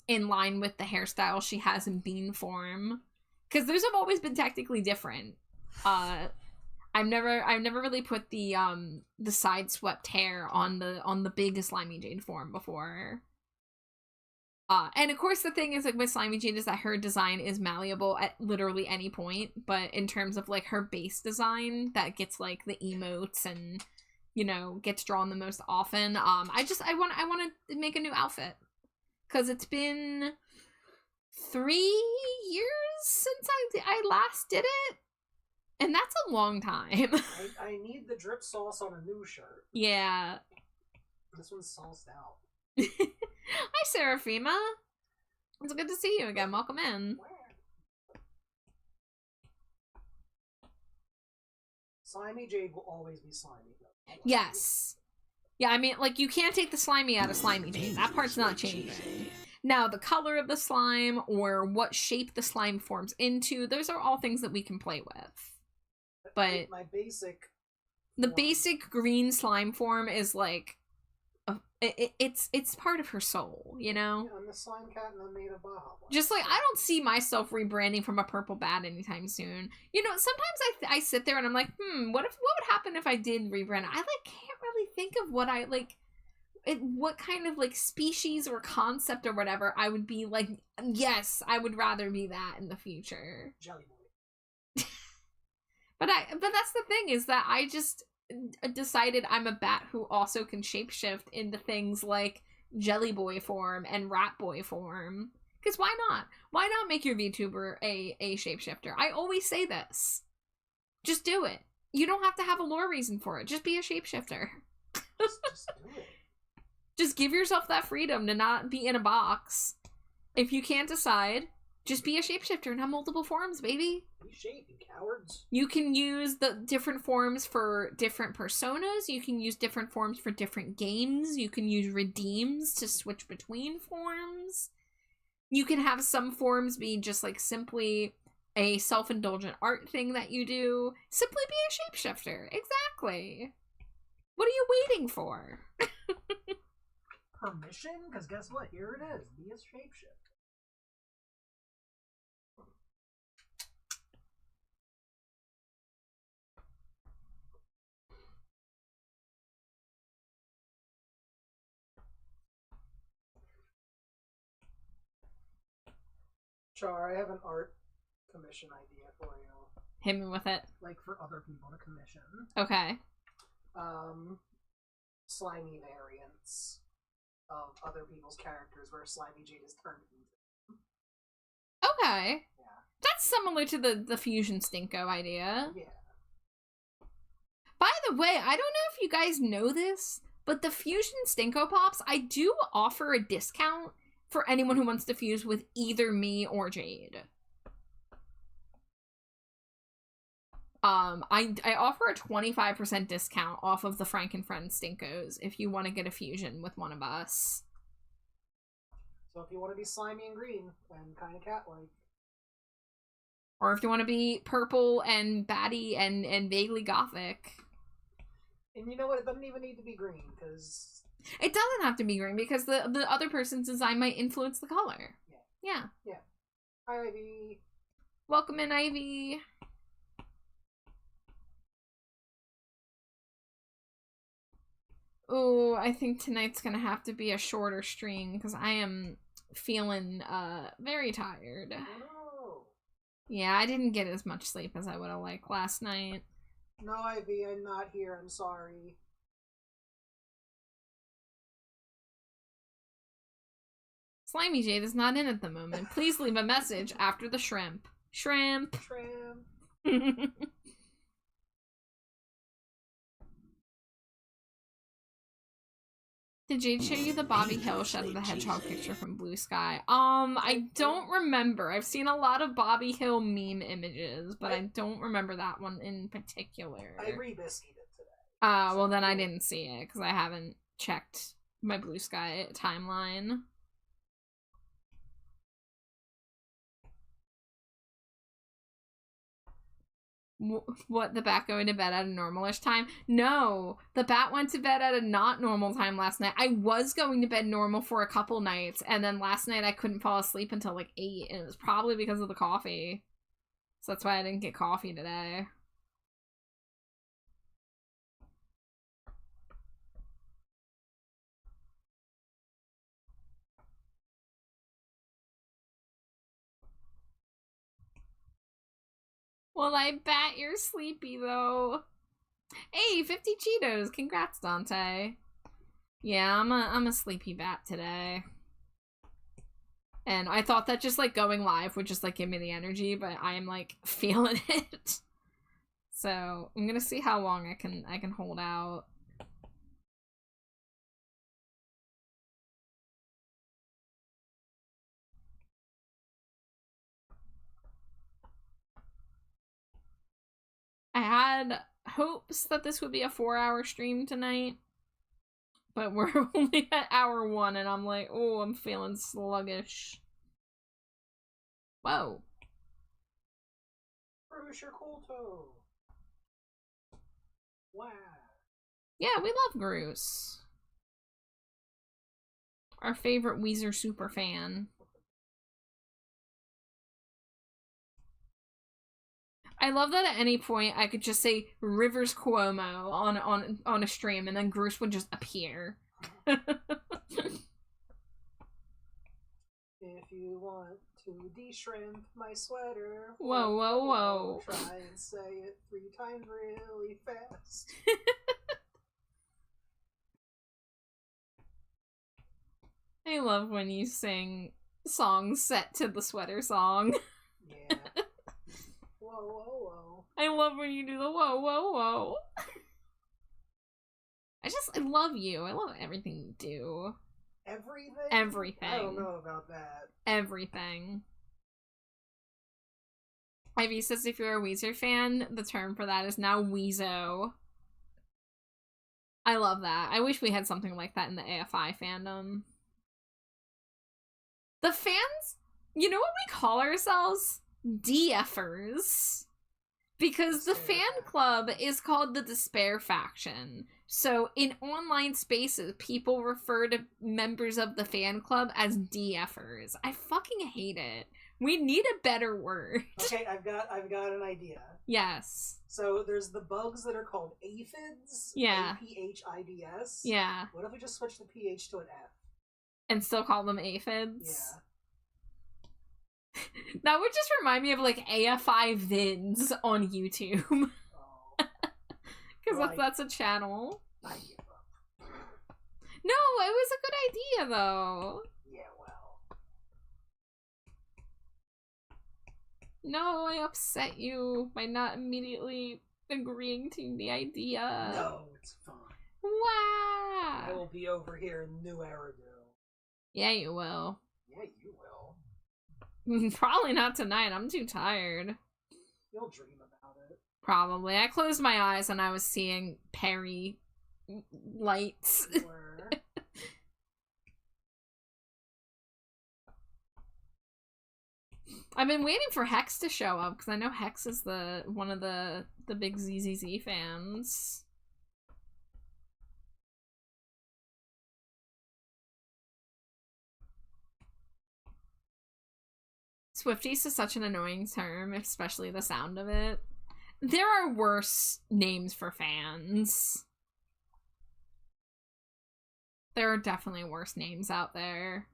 in line with the hairstyle she has in bean form, because those have always been technically different. I've never really put the side swept hair on the big Slimy Jade form before. And of course the thing is, like, with Slimy Jade is that her design is malleable at literally any point, but in terms of, like, her base design that gets, like, the emotes and, you know, gets drawn the most often, I want to make a new outfit, because it's been 3 years since I last did it, and that's a long time. I need the drip sauce on a new shirt. Yeah. This one's sauced out. Hi, Seraphima. It's good to see you again. Welcome in. Slimy Jade will always be slimy, though. Yes. Yeah, I mean, like, you can't take the slimy out of Slimy Jade. That part's not changing. Now, the color of the slime or what shape the slime forms into, those are all things that we can play with. But my basic... The basic green slime form is, like... It's part of her soul, you know? Yeah, I'm the slime cat and I'm made of Baja. Just like, I don't see myself rebranding from a purple bat anytime soon. You know, sometimes I sit there and I'm like, what would happen if I did rebrand? I, like, can't really think of what I, like, what kind of, like, species or concept or whatever I would be like, yes, I would rather be that in the future. Jelly Boy. But that's the thing, is that I just decided I'm a bat who also can shapeshift into things like Jelly Boy form and Rat Boy form. Because why not? Why not make your VTuber a shapeshifter? I always say this. Just do it. You don't have to have a lore reason for it. Just be a shapeshifter. Just do it. Just give yourself that freedom to not be in a box. If you can't decide, just be a shapeshifter and have multiple forms, baby. Be shaped, cowards. You can use the different forms for different personas. You can use different forms for different games. You can use redeems to switch between forms. You can have some forms be just, like, simply a self-indulgent art thing that you do. Simply be a shapeshifter. Exactly. What are you waiting for? Permission? Because guess what? Here it is. Be a shapeshifter. Char, I have an art commission idea for you. Hit me with it. Like, for other people to commission. Okay. Slimy variants of other people's characters where Slimy Jade is turned into. Okay. Yeah. That's similar to the Fusion Stinko idea. Yeah. By the way, I don't know if you guys know this, but the Fusion Stinko Pops, I do offer a discount for anyone who wants to fuse with either me or Jade. I offer a 25% discount off of the Frank and Friends Stinkos if you want to get a fusion with one of us. So if you want to be slimy and green and kind of cat-like. Or if you want to be purple and batty and vaguely gothic. And you know what? It doesn't even need to be green, because... It doesn't have to be green, because the other person's design might influence the color. Yeah. Hi, Ivy. Welcome in, Ivy. Ooh, I think tonight's gonna have to be a shorter stream, because I am feeling, very tired. Oh. Yeah, I didn't get as much sleep as I would have liked last night. No, Ivy, I'm not here. I'm sorry. Slimy Jade is not in at the moment. Please leave a message after the shrimp. Shrimp. Shrimp. Did Jade show you the Bobby Hill Shadow the Hedgehog picture from Blue Sky? I don't remember. I've seen a lot of Bobby Hill meme images, but I don't remember that one in particular. I re-biscued it today. Well then I didn't see it, because I haven't checked my Blue Sky timeline. What, the bat going to bed at a normalish time? No, the bat went to bed at a not normal time last night. I was going to bed normal for a couple nights, and then last night I couldn't fall asleep until like 8, and it was probably because of the coffee. So that's why I didn't get coffee today. Well, I bet you're sleepy, though. Hey, 50 Cheetos! Congrats, Dante. Yeah, I'm a sleepy bat today. And I thought that just, like, going live would just, like, give me the energy, but I am, like, feeling it. So, I'm gonna see how long I can hold out. I had hopes that this would be a 4-hour stream tonight, but we're only at hour 1, and I'm like, oh, I'm feeling sluggish. Whoa. Bruce, your cool toe. Wow. Yeah, we love Groose. Our favorite Weezer super fan. I love that at any point I could just say Rivers Cuomo on a stream, and then Groose would just appear. If you want to de-shrimp my sweater, whoa, whoa, whoa. Try and say it 3 times really fast. I love when you sing songs set to the sweater song. Yeah. Whoa, whoa, whoa. I love when you do the whoa, whoa, whoa. I love you. I love everything you do. Everything? Everything. I don't know about that. Everything. Ivy says if you're a Weezer fan, the term for that is now Weezo. I love that. I wish we had something like that in the AFI fandom. The fans, you know what we call ourselves? DFers. Because the fan club is called the Despair Faction. So in online spaces, people refer to members of the fan club as DFers. I fucking hate it. We need a better word. Okay, I've got an idea. Yes. So there's the bugs that are called aphids. Yeah. APHIDS. Yeah. What if we just switch the PH to an F? And still call them aphids? Yeah. That would just remind me of, like, AFI vids on YouTube. Oh. Because that's a channel. I give up. No, it was a good idea, though. Yeah, well. No, I upset you by not immediately agreeing to the idea. No, it's fine. Wow. I will be over here in New Eridu. Yeah, you will. Yeah, you will. Probably not tonight. I'm too tired. You'll dream about it. Probably. I closed my eyes and I was seeing Perry lights. Where? I've been waiting for Hex to show up because I know Hex is one of the big ZZZ fans. Swifties is such an annoying term, especially the sound of it. There are worse names for fans. There are definitely worse names out there.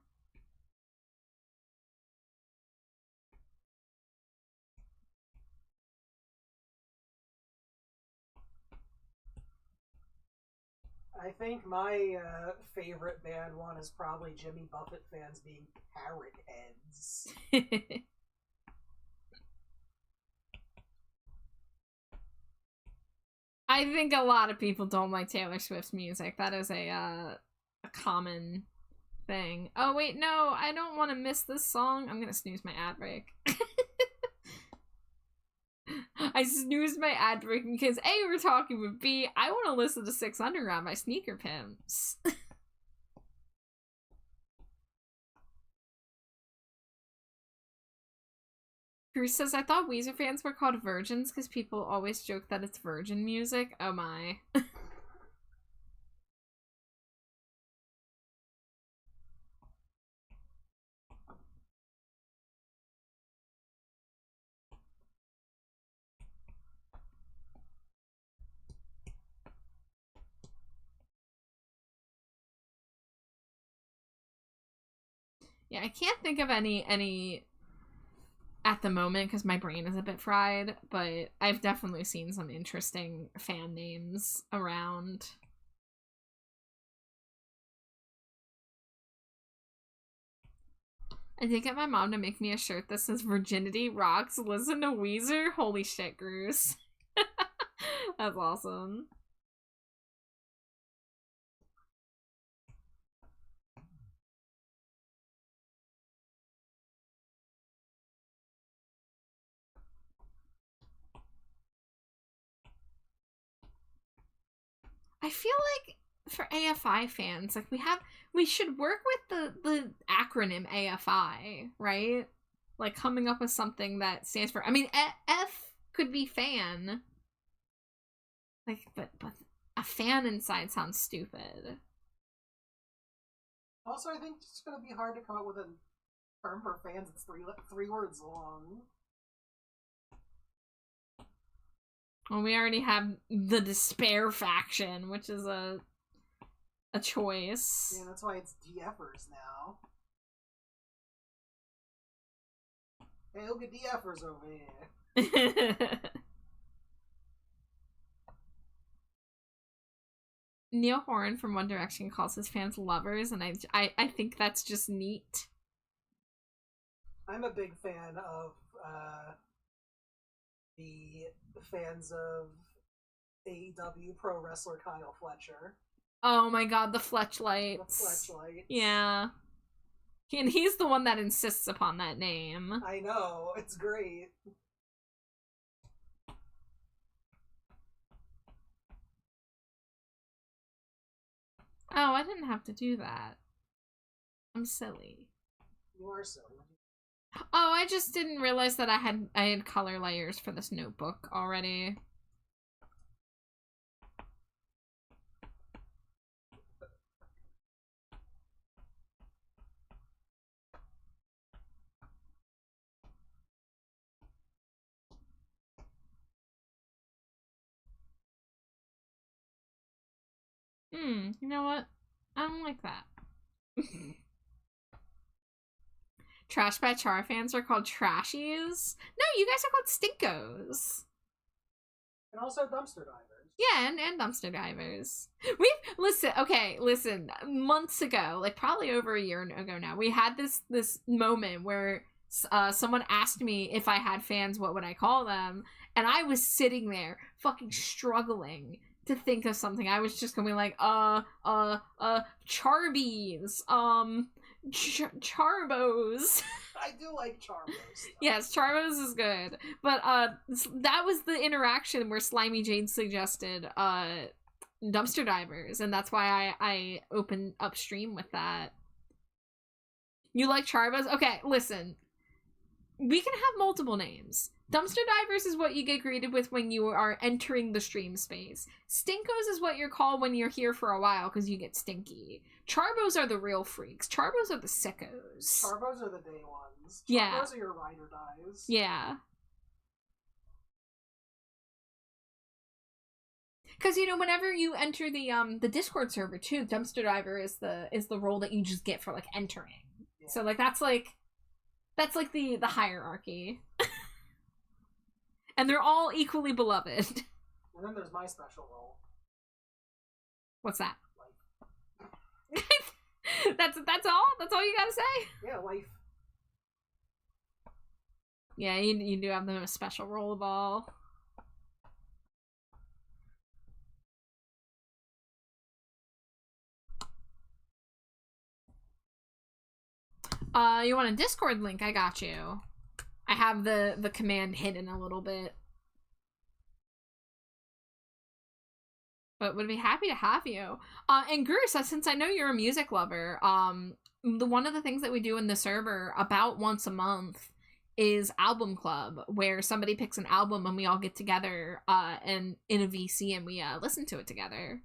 I think my favorite band one is probably Jimmy Buffett fans being parrot heads. I think a lot of people don't like Taylor Swift's music. That is a common thing. Oh wait, no, I don't want to miss this song. I'm gonna snooze my ad break. I snoozed my ad break because A, we're talking, but B, I want to listen to Six Underground by Sneaker Pimps. Bruce says, I thought Weezer fans were called virgins because people always joke that it's virgin music. Oh my. Yeah, I can't think of any at the moment because my brain is a bit fried, but I've definitely seen some interesting fan names around. I did get my mom to make me a shirt that says Virginity Rocks, listen to Weezer. Holy shit, Bruce. That's awesome. I feel like for AFI fans, like we should work with the acronym AFI, right? Like coming up with something that stands for. I mean, F could be fan. Like, but a fan inside sounds stupid. Also, I think it's gonna be hard to come up with a term for fans. It's three words long. Well, we already have the Despair faction, which is a choice. Yeah, that's why it's DFers now. Hey, look at DFers over here. Neil Horan from One Direction calls his fans lovers, and I think that's just neat. I'm a big fan of the fans of AEW pro wrestler Kyle Fletcher. Oh my god, the Fletchlights. The Fletchlights. Yeah. And he's the one that insists upon that name. I know, it's great. Oh, I didn't have to do that. I'm silly. You are silly. Oh, I just didn't realize that I had color layers for this notebook already. You know what? I don't like that. Trash by Char fans are called trashies? No, you guys are called stinkos. And also dumpster divers. Yeah, and dumpster divers. Listen, months ago, like probably over a year ago now, we had this moment where someone asked me if I had fans, what would I call them? And I was sitting there fucking struggling to think of something. I was just going like, Charbies, Charbos. I do like Charbos. Yes, Charbos is good. But that was the interaction where Slimy Jane suggested dumpster divers, and that's why I opened upstream with that. You like Charbos? Okay, listen. We can have multiple names. Dumpster divers is what you get greeted with when you are entering the stream space. Stinkos is what you're called when you're here for a while because you get stinky. Charbos are the real freaks. Charbos are the sickos. Charbos are the day ones. Charbos Yeah. are your ride or dies. Yeah. Because whenever you enter the Discord server too, dumpster diver is the role that you just get for like entering. Yeah. So like that's like the hierarchy. And they're all equally beloved. And then there's my special role. What's that? Life. That's all? That's all you gotta say? Yeah, life. Yeah, you do have the most special role of all. You want a Discord link? I got you. I have the command hidden a little bit. But would be happy to have you. And Gruce, since I know you're a music lover, one of the things that we do in the server about once a month is album club, where somebody picks an album and we all get together and in a VC and we listen to it together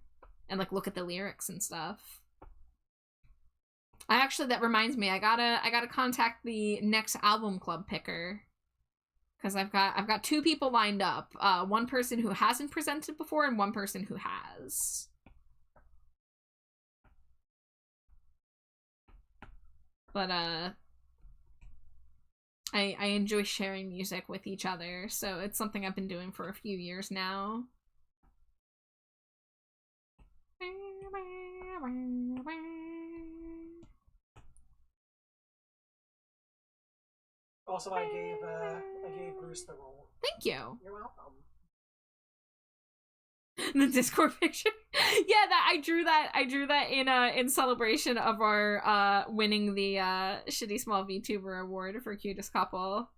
and like look at the lyrics and stuff. That reminds me, I gotta contact the next album club picker. Because I've got two people lined up. One person who hasn't presented before and one person who has. But I enjoy sharing music with each other, so it's something I've been doing for a few years now. Also, I gave Bruce the role. Thank you. You're welcome. The Discord picture. Yeah, I drew that in celebration of our winning the Shitty Small VTuber award for cutest couple.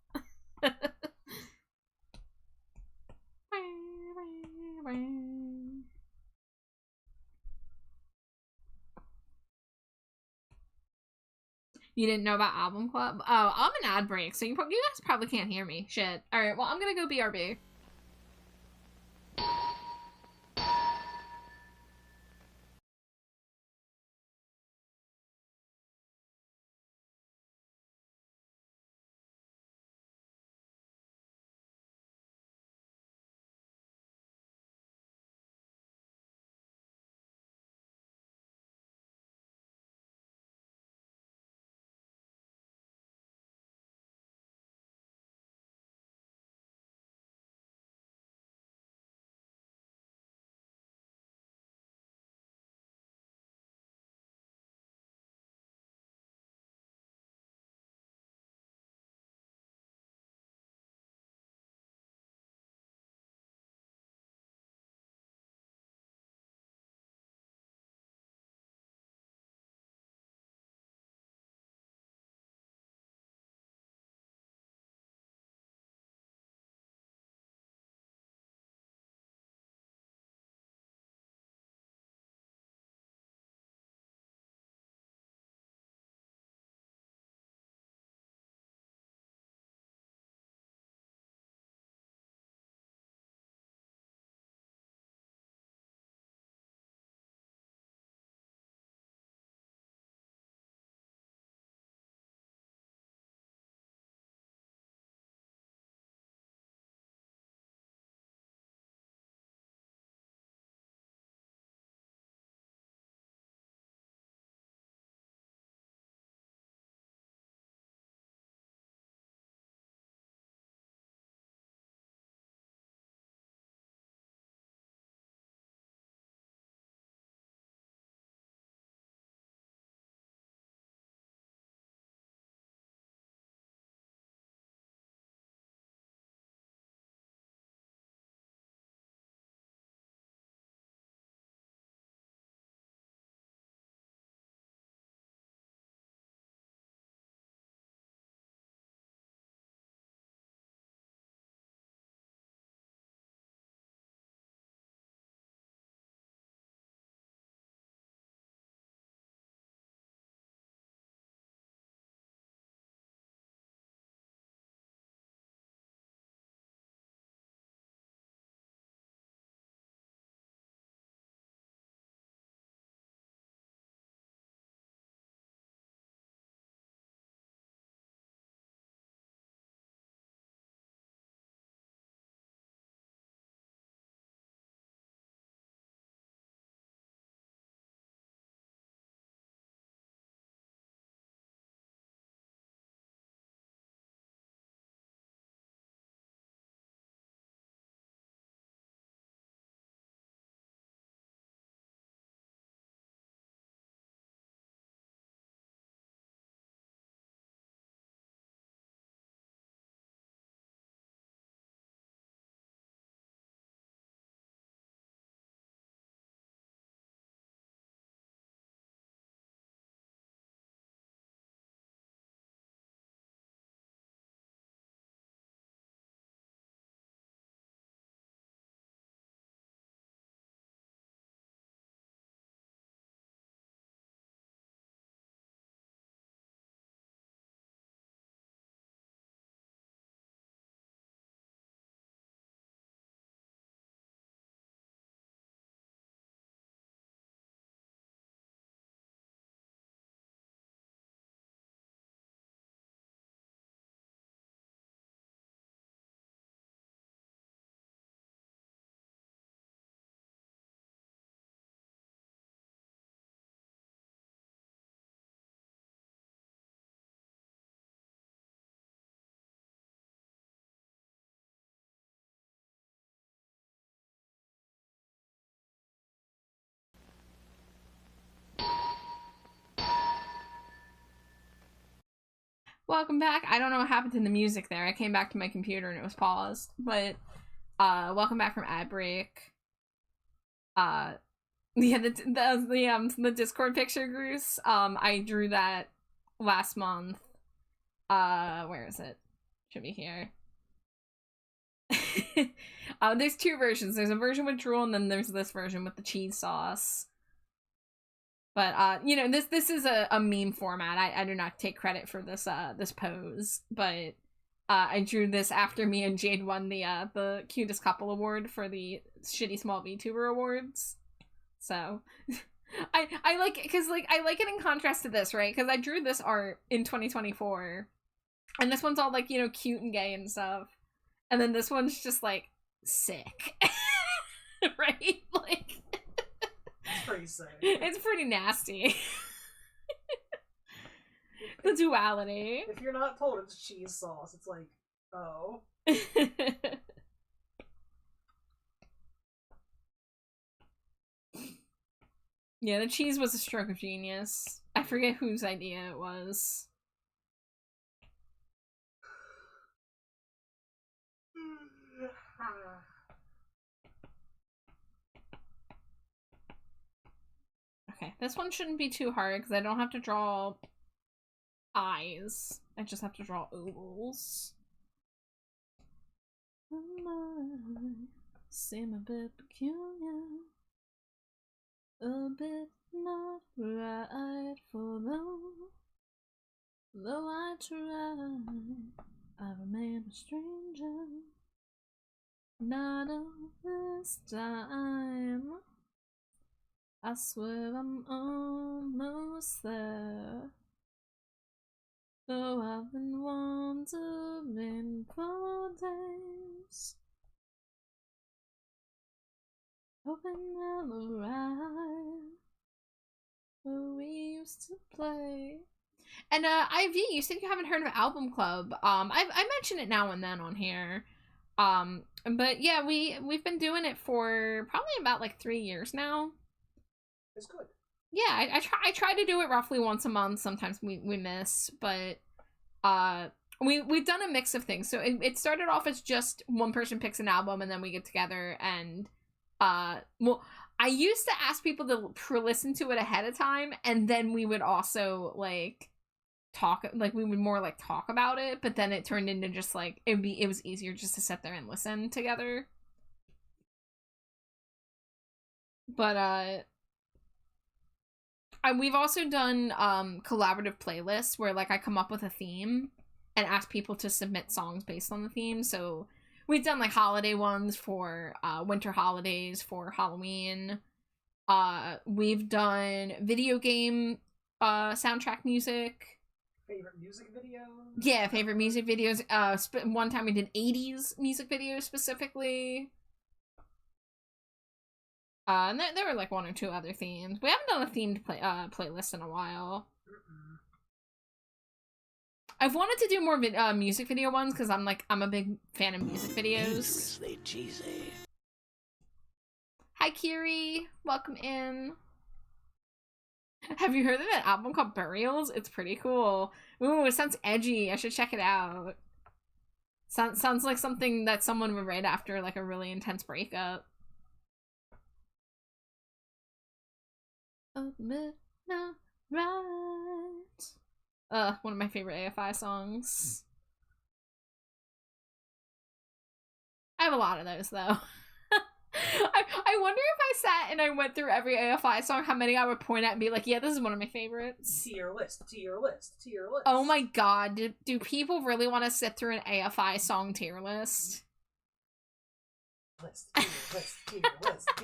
You didn't know about Album Club? Oh, I'm an ad break, so you guys probably can't hear me. Shit. Alright, well, I'm gonna go BRB. Welcome back. I don't know what happened to the music there. I came back to my computer and it was paused. But welcome back from ad break. Yeah, the Discord picture, Goose. I drew that last month. Where is it? Should be here. There's two versions. There's a version with drool, and then there's this version with the cheese sauce. But you know, this is a meme format. I do not take credit for this this pose, but I drew this after me and Jade won the cutest couple award for the Shitty Small VTuber Awards. So I like it because like I like it in contrast to this, right? Because I drew this art in 2024, and this one's all like, you know, cute and gay and stuff, and then this one's just like sick, right? Like. It's pretty sick. It's pretty nasty. The duality. If you're not told it's cheese sauce, it's like, oh. Yeah, the cheese was a stroke of genius. I forget whose idea it was. Okay, this one shouldn't be too hard because I don't have to draw eyes. I just have to draw ovals. Seem a bit peculiar, a bit not right for though I try, I remain a stranger. Not of this time. I swear I'm almost there. Though I've been wandering for days, hoping I'll arrive where we used to play. And IV, you said you haven't heard of Album Club. I mention it now and then on here. But yeah, we've been doing it for probably about like 3 years now. It's good. Yeah, I try to do it roughly once a month. Sometimes we miss, but we've done a mix of things. So it started off as just one person picks an album and then we get together and well, I used to ask people to listen to it ahead of time, and then we would also like talk, like we would more like talk about it, but then it turned into just like it was easier just to sit there and listen together. But we've also done collaborative playlists where like I come up with a theme and ask people to submit songs based on the theme. So we've done like holiday ones for winter holidays, for Halloween. We've done video game soundtrack music. Favorite music video? Yeah, favorite music videos. One time we did 80s music videos specifically. And there were like one or two other themes. We haven't done a themed playlist in a while. I've wanted to do more music video ones because I'm a big fan of music videos. Dangerously cheesy. Hi Kiri, welcome in. Have you heard of that album called Burials? It's pretty cool. Ooh, it sounds edgy. I should check it out. Sounds like something that someone would write after like a really intense breakup. Midnight right. One of my favorite AFI songs. I have a lot of those though. I wonder if I sat and I went through every AFI song, how many I would point at and be like, yeah, this is one of my favorites. Tier list. Oh my god, do people really want to sit through an AFI song tier list? Tier list.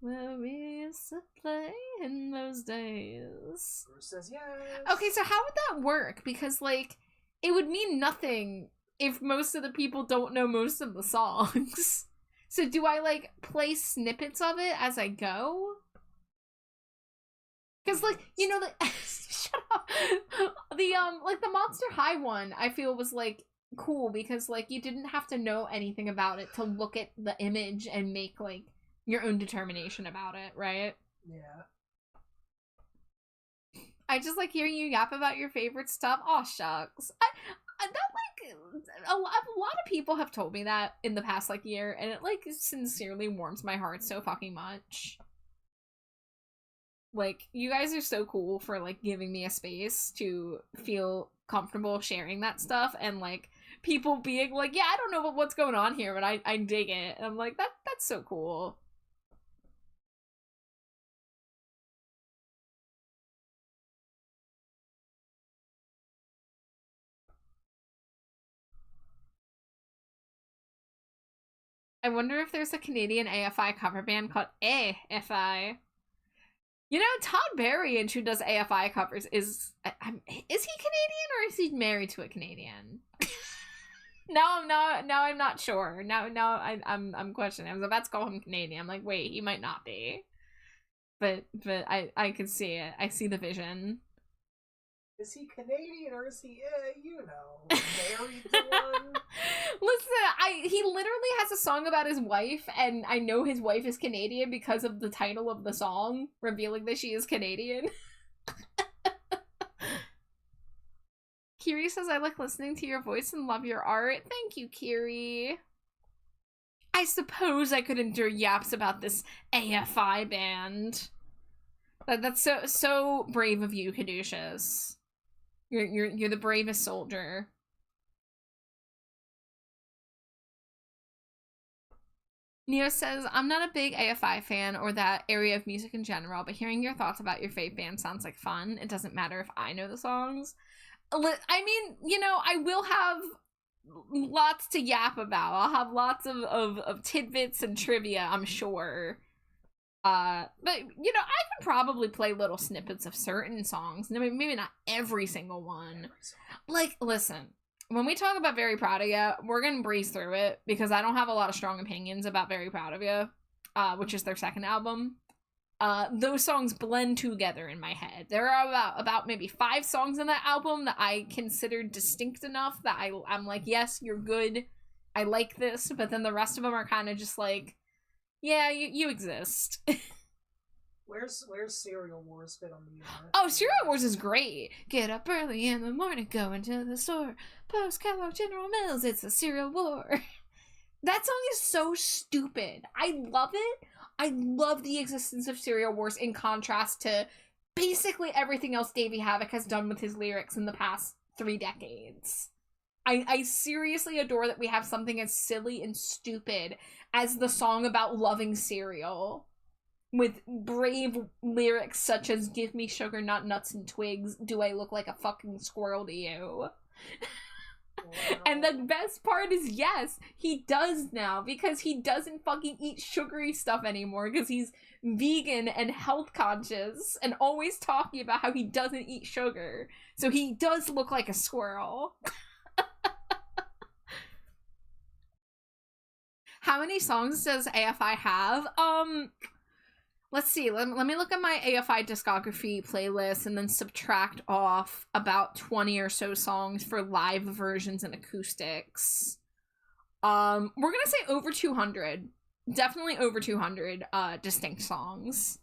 Where we used to play in those days. Bruce says yes. Okay, so how would that work? Because, like, it would mean nothing if most of the people don't know most of the songs. So do I, like, play snippets of it as I go? Because, like, you know, shut up. Like, the Monster High one, I feel was, like, cool because, like, you didn't have to know anything about it to look at the image and make, like, your own determination about it, right? Yeah. I just like hearing you yap about your favorite stuff. Aw, shucks. That like a lot of people have told me that in the past like year, and it like sincerely warms my heart so fucking much. Like, you guys are so cool for like giving me a space to feel comfortable sharing that stuff, and like people being like, yeah, I don't know what's going on here, but I dig it. And I'm like, that's so cool. I wonder if there's a Canadian AFI cover band called AFI. You know, Todd Berry, who does AFI covers, is he Canadian or is he married to a Canadian? No, I'm not sure. I'm questioning. I was about to call him Canadian. I'm like, wait, he might not be. But I can see it. I see the vision. Is he Canadian or is he, married to one? Listen, he literally has a song about his wife, and I know his wife is Canadian because of the title of the song, revealing that she is Canadian. Kiri says, I like listening to your voice and love your art. Thank you, Kiri. I suppose I could endure yaps about this AFI band. That's so brave of you, Caduceus. You're the bravest soldier. Neo says, I'm not a big AFI fan or that area of music in general, but hearing your thoughts about your fave band sounds like fun. It doesn't matter if I know the songs. I mean, I will have lots to yap about. I'll have lots of tidbits and trivia, I'm sure. But, I can probably play little snippets of certain songs. Maybe not every single one. Like, listen, when we talk about Very Proud of Ya, we're gonna breeze through it because I don't have a lot of strong opinions about Very Proud of Ya, which is their second album. Those songs blend together in my head. There are about maybe 5 songs in that album that I consider distinct enough that I'm like, yes, you're good. I like this, but then the rest of them are kind of just like, yeah, you exist. Where's Cereal Wars fit on the Oh, Cereal Wars is great. Get up early in the morning, go into the store, post Kellogg General Mills, it's a cereal war. That song is so stupid. I love it. I love the existence of Cereal Wars in contrast to basically everything else Davey Havok has done with his lyrics in the past 3 decades. I seriously adore that we have something as silly and stupid as the song about loving cereal, with brave lyrics such as, give me sugar, not nuts and twigs, do I look like a fucking squirrel to you? Wow. And the best part is, yes, he does now, because he doesn't fucking eat sugary stuff anymore, because he's vegan and health conscious, and always talking about how he doesn't eat sugar. So he does look like a squirrel. How many songs does AFI have? Let's see. Let me look at my AFI discography playlist and then subtract off about 20 or so songs for live versions and acoustics. We're gonna say over 200. Definitely over 200 distinct songs.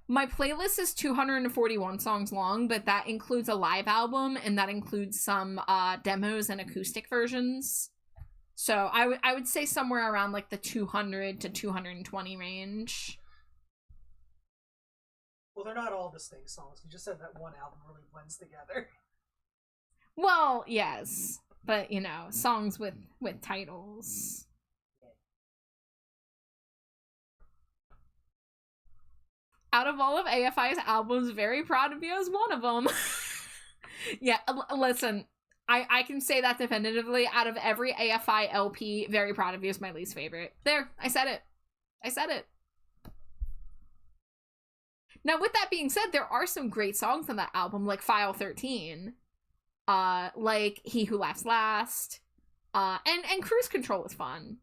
My playlist is 241 songs long, but that includes a live album and that includes some demos and acoustic versions. So I would say somewhere around like the 200 to 220 range. Well, they're not all distinct songs. You just said that one album really blends together. Well, yes, but songs with titles. Out of all of AFI's albums, Very Proud of You is one of them. Yeah, listen, I can say that definitively. Out of every AFI LP, Very Proud of You is my least favorite. There, I said it. Now, with that being said, there are some great songs on that album, like File 13, like He Who Laughs Last, and Cruise Control was fun.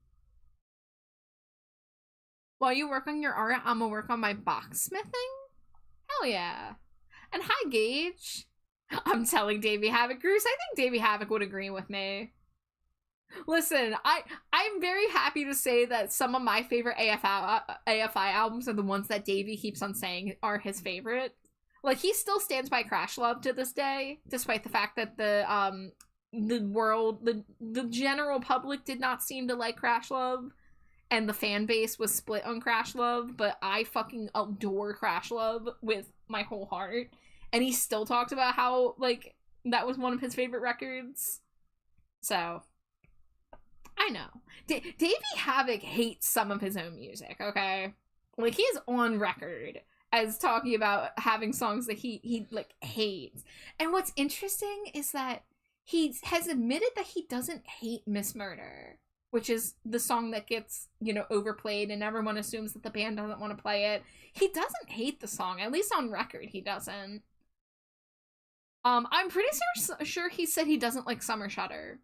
While you work on your art, I'm gonna work on my boxsmithing? Hell yeah. And hi, Gage. I'm telling Davey Havok, Bruce, I think Davey Havok would agree with me. Listen, I'm very happy to say that some of my favorite AFI albums are the ones that Davey keeps on saying are his favorite. Like, he still stands by Crash Love to this day, despite the fact that the general public did not seem to like Crash Love, and the fan base was split on Crash Love, but I fucking adore Crash Love with my whole heart. And he still talks about how, like, that was one of his favorite records. So, I know. Davey Havok hates some of his own music, okay? Like, he's on record as talking about having songs that he like, hates. And what's interesting is that he has admitted that he doesn't hate Miss Murder, which is the song that gets, you know, overplayed and everyone assumes that the band doesn't want to play it. He doesn't hate the song, at least on record he doesn't. I'm pretty sure he said he doesn't like Summer Shudder,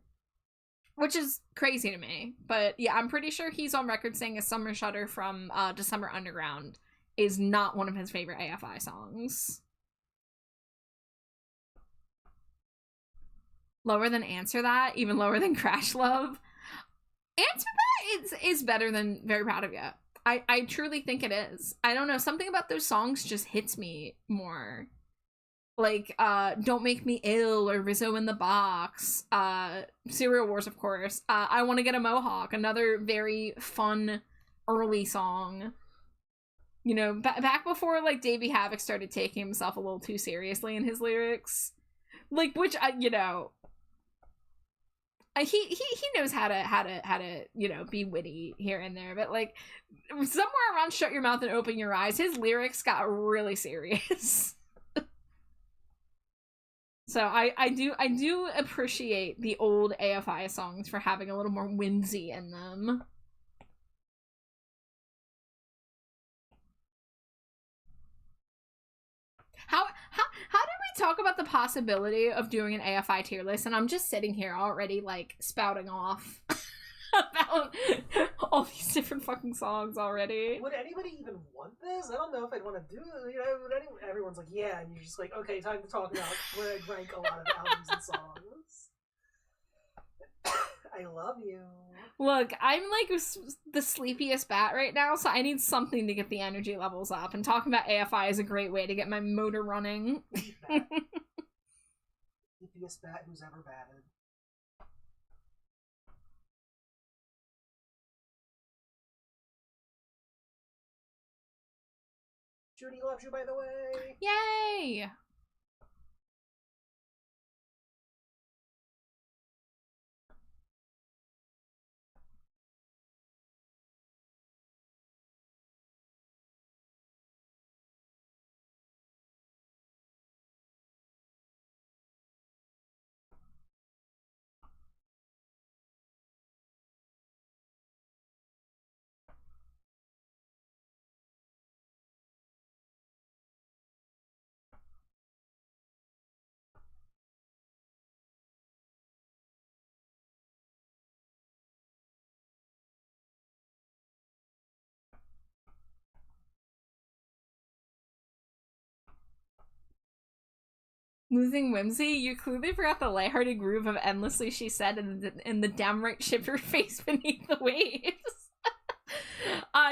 which is crazy to me. But yeah, I'm pretty sure he's on record saying a Summer Shudder from December Underground is not one of his favorite AFI songs. Lower than Answer That, even lower than Crash Love. Answer That is better than Very Proud of You. I truly think it is. I don't know, something about those songs just hits me more. Like, Don't Make Me Ill or Rizzo in the Box, Serial Wars, of course. I Want to Get a Mohawk, another very fun early song. You know, back before, like, Davey Havok started taking himself a little too seriously in his lyrics. Like, which, you know, he knows how to, you know, be witty here and there, but, like, somewhere around Shut Your Mouth and Open Your Eyes, his lyrics got really serious. So I do appreciate the old AFI songs for having a little more whimsy in them. How did we talk about the possibility of doing an AFI tier list, and I'm just sitting here already, like, spouting off about all these different fucking songs already? Would anybody even want this? I don't know if I'd want to do it. You know, everyone's like, yeah, and you're just like, okay, time to talk about where I'd rank a lot of albums and songs. I love you. Look, I'm like the sleepiest bat right now, so I need something to get the energy levels up, and talking about AFI is a great way to get my motor running. Sleepiest bat who's ever batted. Judy loves you, by the way. Yay! Losing whimsy? You clearly forgot the lighthearted groove of Endlessly She Said and the downright ship your face beneath the waves.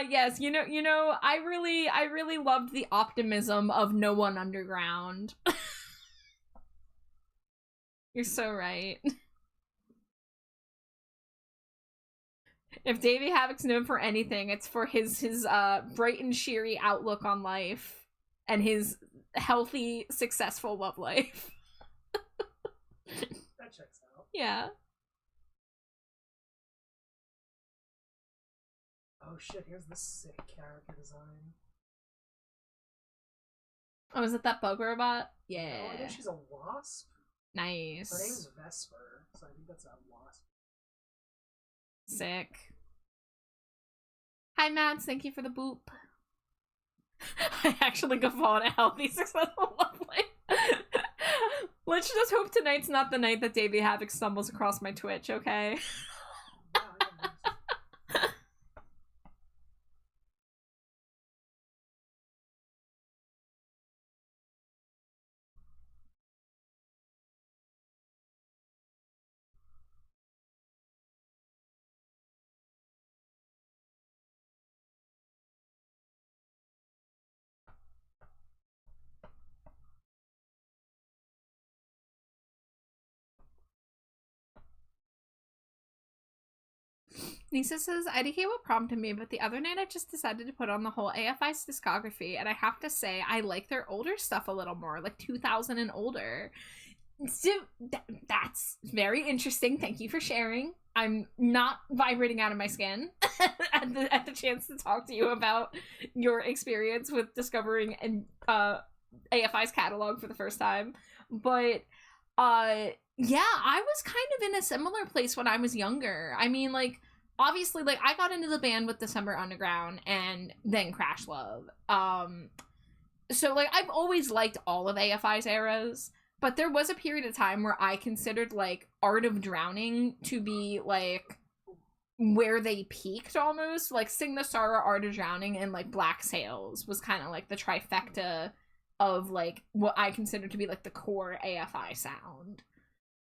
Yes, you know, I really loved the optimism of No One Underground. You're so right. If Davey Havok's known for anything, it's for his bright and cheery outlook on life and his healthy, successful love life. That checks out. Yeah. Oh shit, here's the sick character design. Oh, is it that bug robot? Yeah. Oh, I think she's a wasp. Nice. Her name's Vesper, so I think that's a wasp. Sick. Hi, Mads. Thank you for the boop. I actually guffawed at healthy, successful love life. Let's just hope tonight's not the night that Davey Havok stumbles across my Twitch, okay? Nisa says, IDK what prompted me, but the other night I just decided to put on the whole AFI's discography, and I have to say, I like their older stuff a little more, like 2000 and older. So, that's very interesting. Thank you for sharing. I'm not vibrating out of my skin at the chance to talk to you about your experience with discovering AFI's catalog for the first time. But, yeah, I was kind of in a similar place when I was younger. I mean, like, obviously, like, I got into the band with December Underground and then Crash Love. So, like, I've always liked all of AFI's eras, but there was a period of time where I considered, like, Art of Drowning to be, like, where they peaked almost. Like, Sing the Sorrow, Art of Drowning, and, like, Black Sails was kind of, like, the trifecta of, like, what I consider to be, like, the core AFI sound.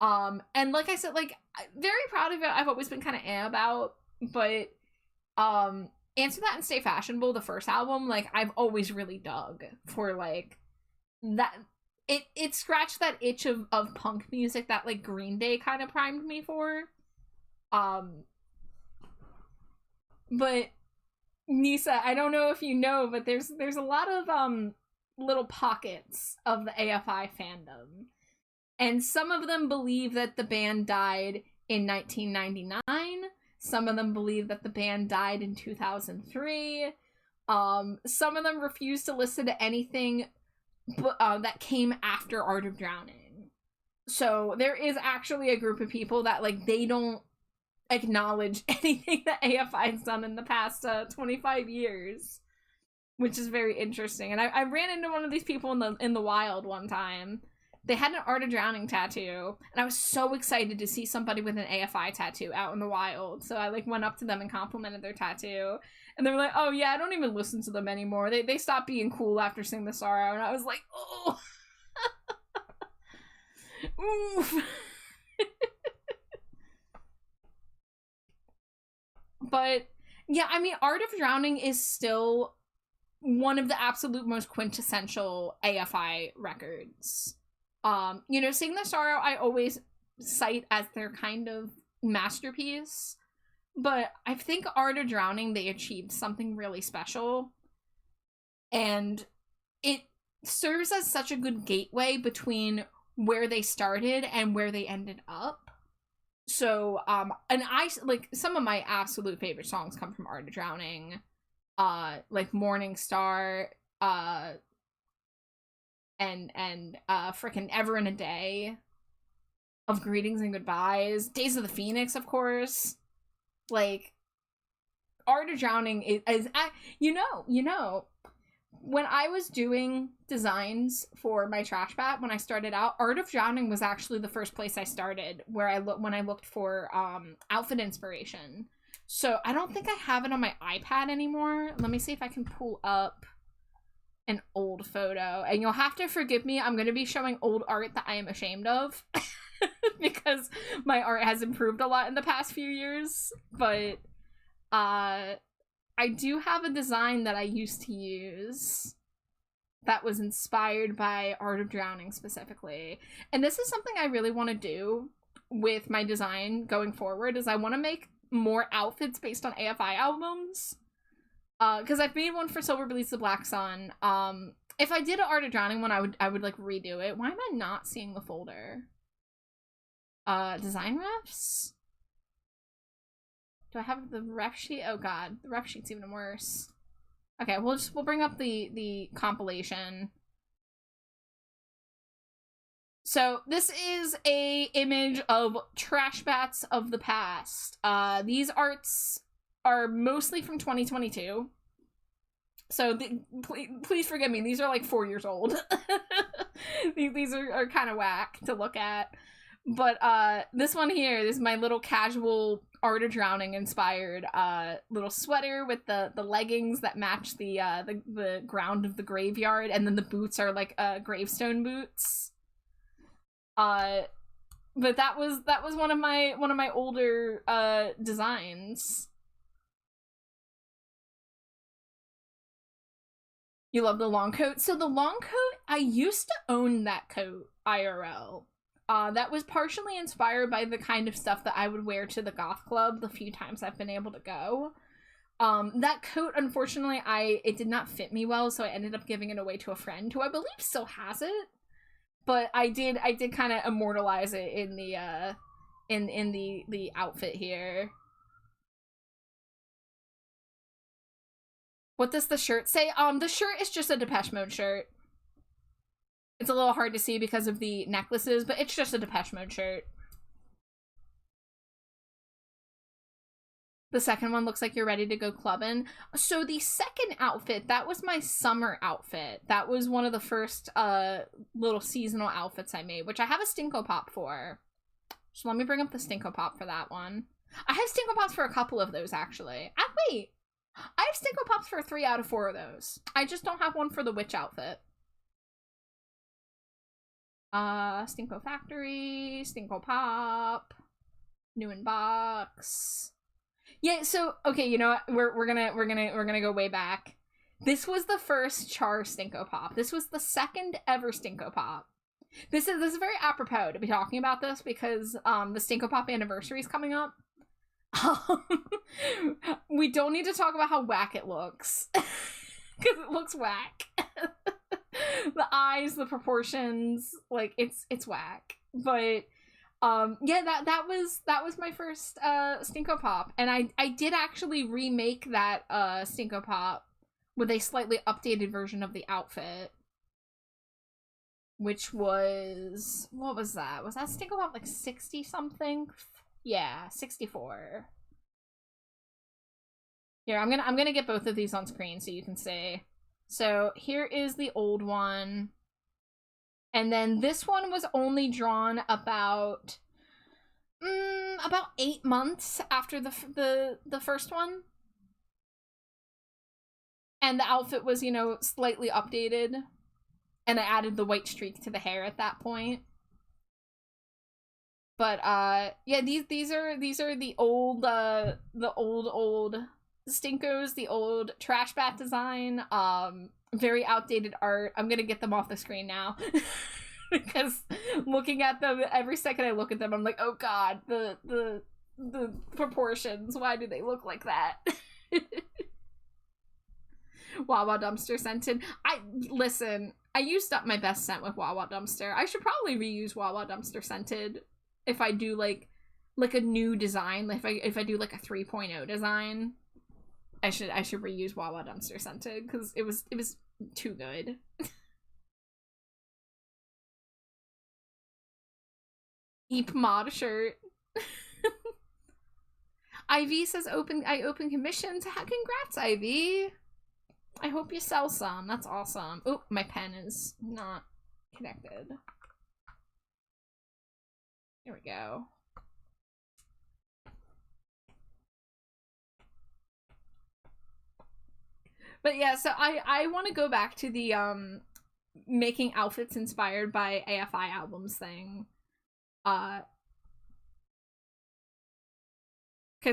And like I said, like, very proud of it. I've always been kind of about, but, Answer That and Stay Fashionable, the first album, like, I've always really dug for, like, that. It scratched that itch of punk music that, like, Green Day kind of primed me for. But, Nisa, I don't know if you know, but there's a lot of, little pockets of the AFI fandom. And some of them believe that the band died in 1999. Some of them believe that the band died in 2003. Some of them refuse to listen to anything that came after Art of Drowning. So there is actually a group of people that, like, they don't acknowledge anything that AFI has done in the past 25 years, which is very interesting. And I ran into one of these people in the wild one time. They had an Art of Drowning tattoo, and I was so excited to see somebody with an AFI tattoo out in the wild. So I, like, went up to them and complimented their tattoo, and they were like, "Oh yeah, I don't even listen to them anymore. They stopped being cool after Sing the Sorrow." And I was like, "Oh, oof." But yeah, I mean, Art of Drowning is still one of the absolute most quintessential AFI records. You know, Sing the Sorrow I always cite as their kind of masterpiece, but I think Art of Drowning, they achieved something really special, and it serves as such a good gateway between where they started and where they ended up. So, and I, like, some of my absolute favorite songs come from Art of Drowning, like Morning Star, and frickin' Ever in a Day, Of Greetings and Goodbyes, Days of the Phoenix, of course. Like, Art of Drowning is you know, when I was doing designs for my trash bat, when I started out, Art of Drowning was actually the first place I started, where when I looked for outfit inspiration. So I don't think I have it on my iPad anymore. Let me see if I can pull up an old photo, and you'll have to forgive me, I'm going to be showing old art that I am ashamed of because my art has improved a lot in the past few years, but I do have a design that I used to use that was inspired by Art of Drowning specifically, and this is something I really want to do with my design going forward, is I want to make more outfits based on AFI albums. Because I've made one for Silver Bleeds the Black Sun. If I did an Art of Drowning one, I would like redo it. Why am I not seeing the folder? Design refs? Do I have the ref sheet? Oh god, the ref sheet's even worse. Okay, we'll bring up the compilation. So this is a image of trash bats of the past. These arts are mostly from 2022. So please forgive me, these are like 4 years old. These are kind of whack to look at. But this one here, this is my little casual Art of Drowning inspired little sweater with the leggings that match the ground of the graveyard, and then the boots are like gravestone boots. But that was one of my older designs. You love the long coat? So the long coat, I used to own that coat IRL. that was partially inspired by the kind of stuff that I would wear to the goth club the few times I've been able to go. That coat, unfortunately, it did not fit me well, so I ended up giving it away to a friend who I believe still has it. But I did kind of immortalize it in the in the outfit here. What does the shirt say? The shirt is just a Depeche Mode shirt. It's a little hard to see because of the necklaces, but it's just a Depeche Mode shirt. The second one looks like you're ready to go clubbing. So the second outfit, that was my summer outfit. That was one of the first little seasonal outfits I made, which I have a Stinko Pop for. So let me bring up the Stinko Pop for that one. I have Stinko Pops for a couple of those, actually. Wait! I have Stinko Pops for 3 out of 4 of those. I just don't have one for the witch outfit. Stinko Factory, Stinko Pop, new in box. Yeah, so okay, you know what? We're gonna go way back. This was the first Char Stinko Pop. This was the second ever Stinko Pop. This is very apropos to be talking about this because the Stinko Pop anniversary is coming up. We don't need to talk about how whack it looks because it looks whack. The eyes, the proportions, like it's whack. But yeah, that was my first Stinko Pop, and I did actually remake that Stinko Pop with a slightly updated version of the outfit, which was, what was that? Was that Stinko Pop like 60 something? Yeah, 64. Here, I'm gonna get both of these on screen so you can see. So here is the old one. And then this one was only drawn about 8 months after the first one. And the outfit was, you know, slightly updated. And I added the white streak to the hair at that point. But yeah, these are the old Stinkos, the old Trash Bat design. Very outdated art. I'm gonna get them off the screen now. Because looking at them, every second I look at them, I'm like, oh god, the proportions, why do they look like that? Wawa Dumpster scented. Listen, I used up my best scent with Wawa Dumpster. I should probably reuse Wawa Dumpster scented if I do like a new design. If I do like a 3.0 design, I should reuse Wawa Dumpster scented because it was too good. Eep mod shirt. Ivy says I open commissions. Congrats, Ivy. I hope you sell some. That's awesome. Oh, my pen is not connected. Here we go. But yeah, so I want to go back to the making outfits inspired by AFI albums thing. Because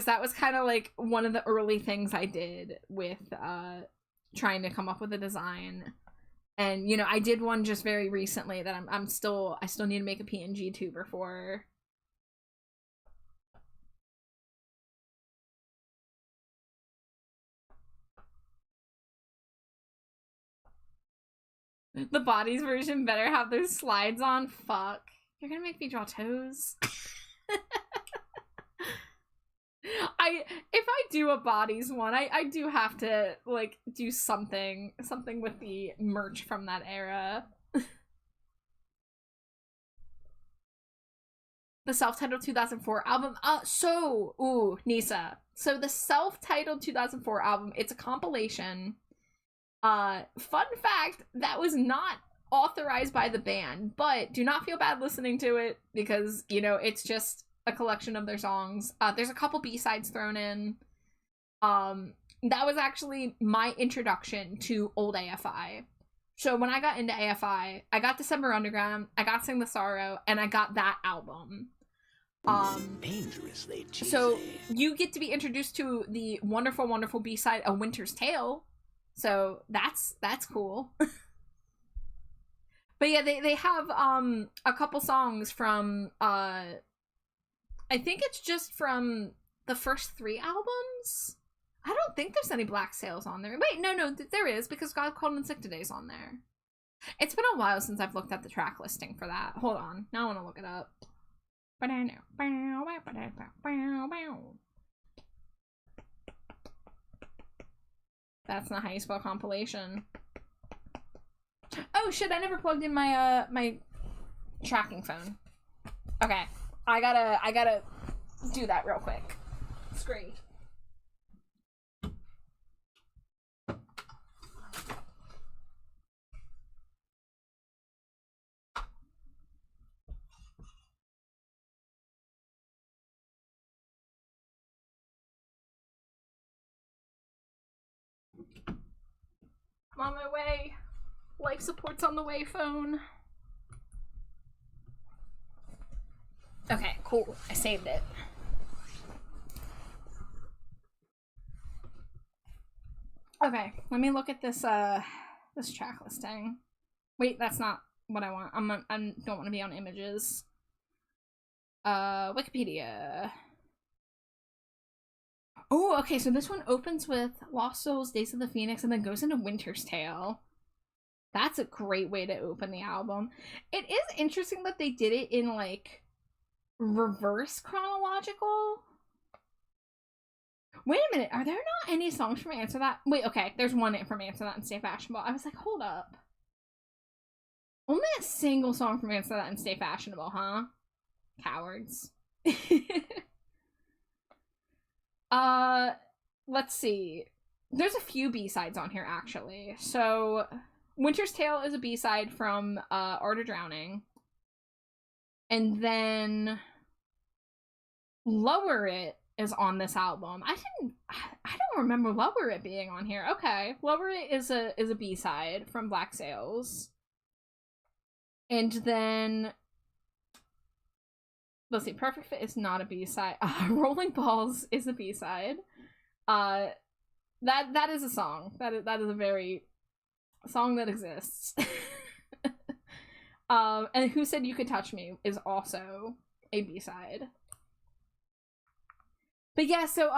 that was kind of like one of the early things I did with trying to come up with a design. And you know, I did one just very recently that I still need to make a PNG tuber for. The bodies version better have those slides on. Fuck. You're gonna make me draw toes? If I do a bodies one, I do have to like do something with the merch from that era. The self-titled 2004 album. Nisa. So the self-titled 2004 album, it's a compilation. Fun fact, that was not authorized by the band, but do not feel bad listening to it because, you know, it's just a collection of their songs. There's a couple B-sides thrown in. That was actually my introduction to old AFI. So when I got into AFI, I got December Underground, I got Sing the Sorrow, and I got that album. Dangerously cheesy. So you get to be introduced to the wonderful, wonderful B-side, A Winter's Tale. So that's cool. But But yeah, they have a couple songs from I think it's just from the first 3 albums. I don't think there's any Black Sails on there. Wait, no, there is, because God Called In Sick Today's on there. It's been a while since I've looked at the track listing for that. Hold on, now I want to look it up. That's not how you spell compilation. Oh shit, I never plugged in my my tracking phone. Okay. I gotta do that real quick. It's great. I'm on my way. Life support's on the way, phone. Okay, cool. I saved it. Okay, let me look at this this track listing. Wait, that's not what I want. I don't want to be on images. Wikipedia. Oh, okay, so this one opens with Lost Souls, Days of the Phoenix, and then goes into Winter's Tale. That's a great way to open the album. It is interesting that they did it in, like, reverse chronological. Wait a minute, are there not any songs from Answer That? Wait, okay, there's one from Answer That and Stay Fashionable. I was like, hold up. Only a single song from Answer That and Stay Fashionable, huh? Cowards. Let's see. There's a few B-sides on here, actually. So, Winter's Tale is a B-side from Art of Drowning. And then Lower It is on this album. I don't remember Lower It being on here. Okay. Lower It is a B-side from Black Sails. And then let's see, Perfect Fit is not a B-side. Rolling Balls is a B-side. That is a song. That is a very song that exists. And Who Said You Could Touch Me is also a B-side. But yeah, so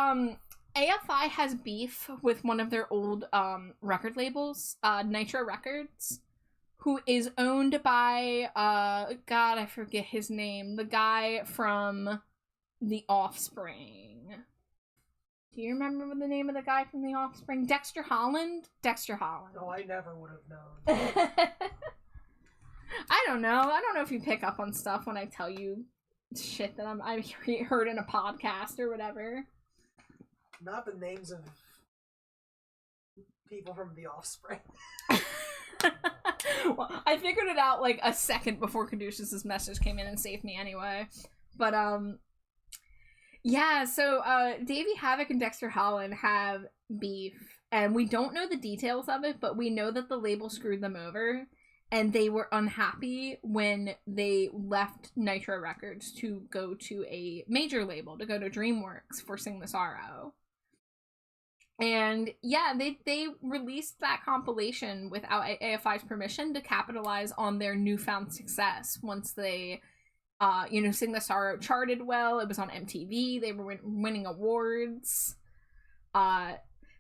AFI has beef with one of their old record labels, Nitro Records, who is owned by God, I forget his name, the guy from The Offspring. Do you remember the name of the guy from The Offspring? Dexter Holland? Dexter Holland. No, I never would have known. I don't know. I don't know if you pick up on stuff when I tell you shit that I heard in a podcast or whatever. Not the names of people from The Offspring. Well, I figured it out like a second before Caduceus's message came in and saved me anyway. But yeah, so Davey Havok and Dexter Holland have beef, and we don't know the details of it, but we know that the label screwed them over, and they were unhappy when they left Nitro Records to go to a major label, to go to DreamWorks for Sing the Sorrow. And yeah, they released that compilation without AFI's permission to capitalize on their newfound success once they Sing the Sorrow charted well. It was on MTV. They were winning awards.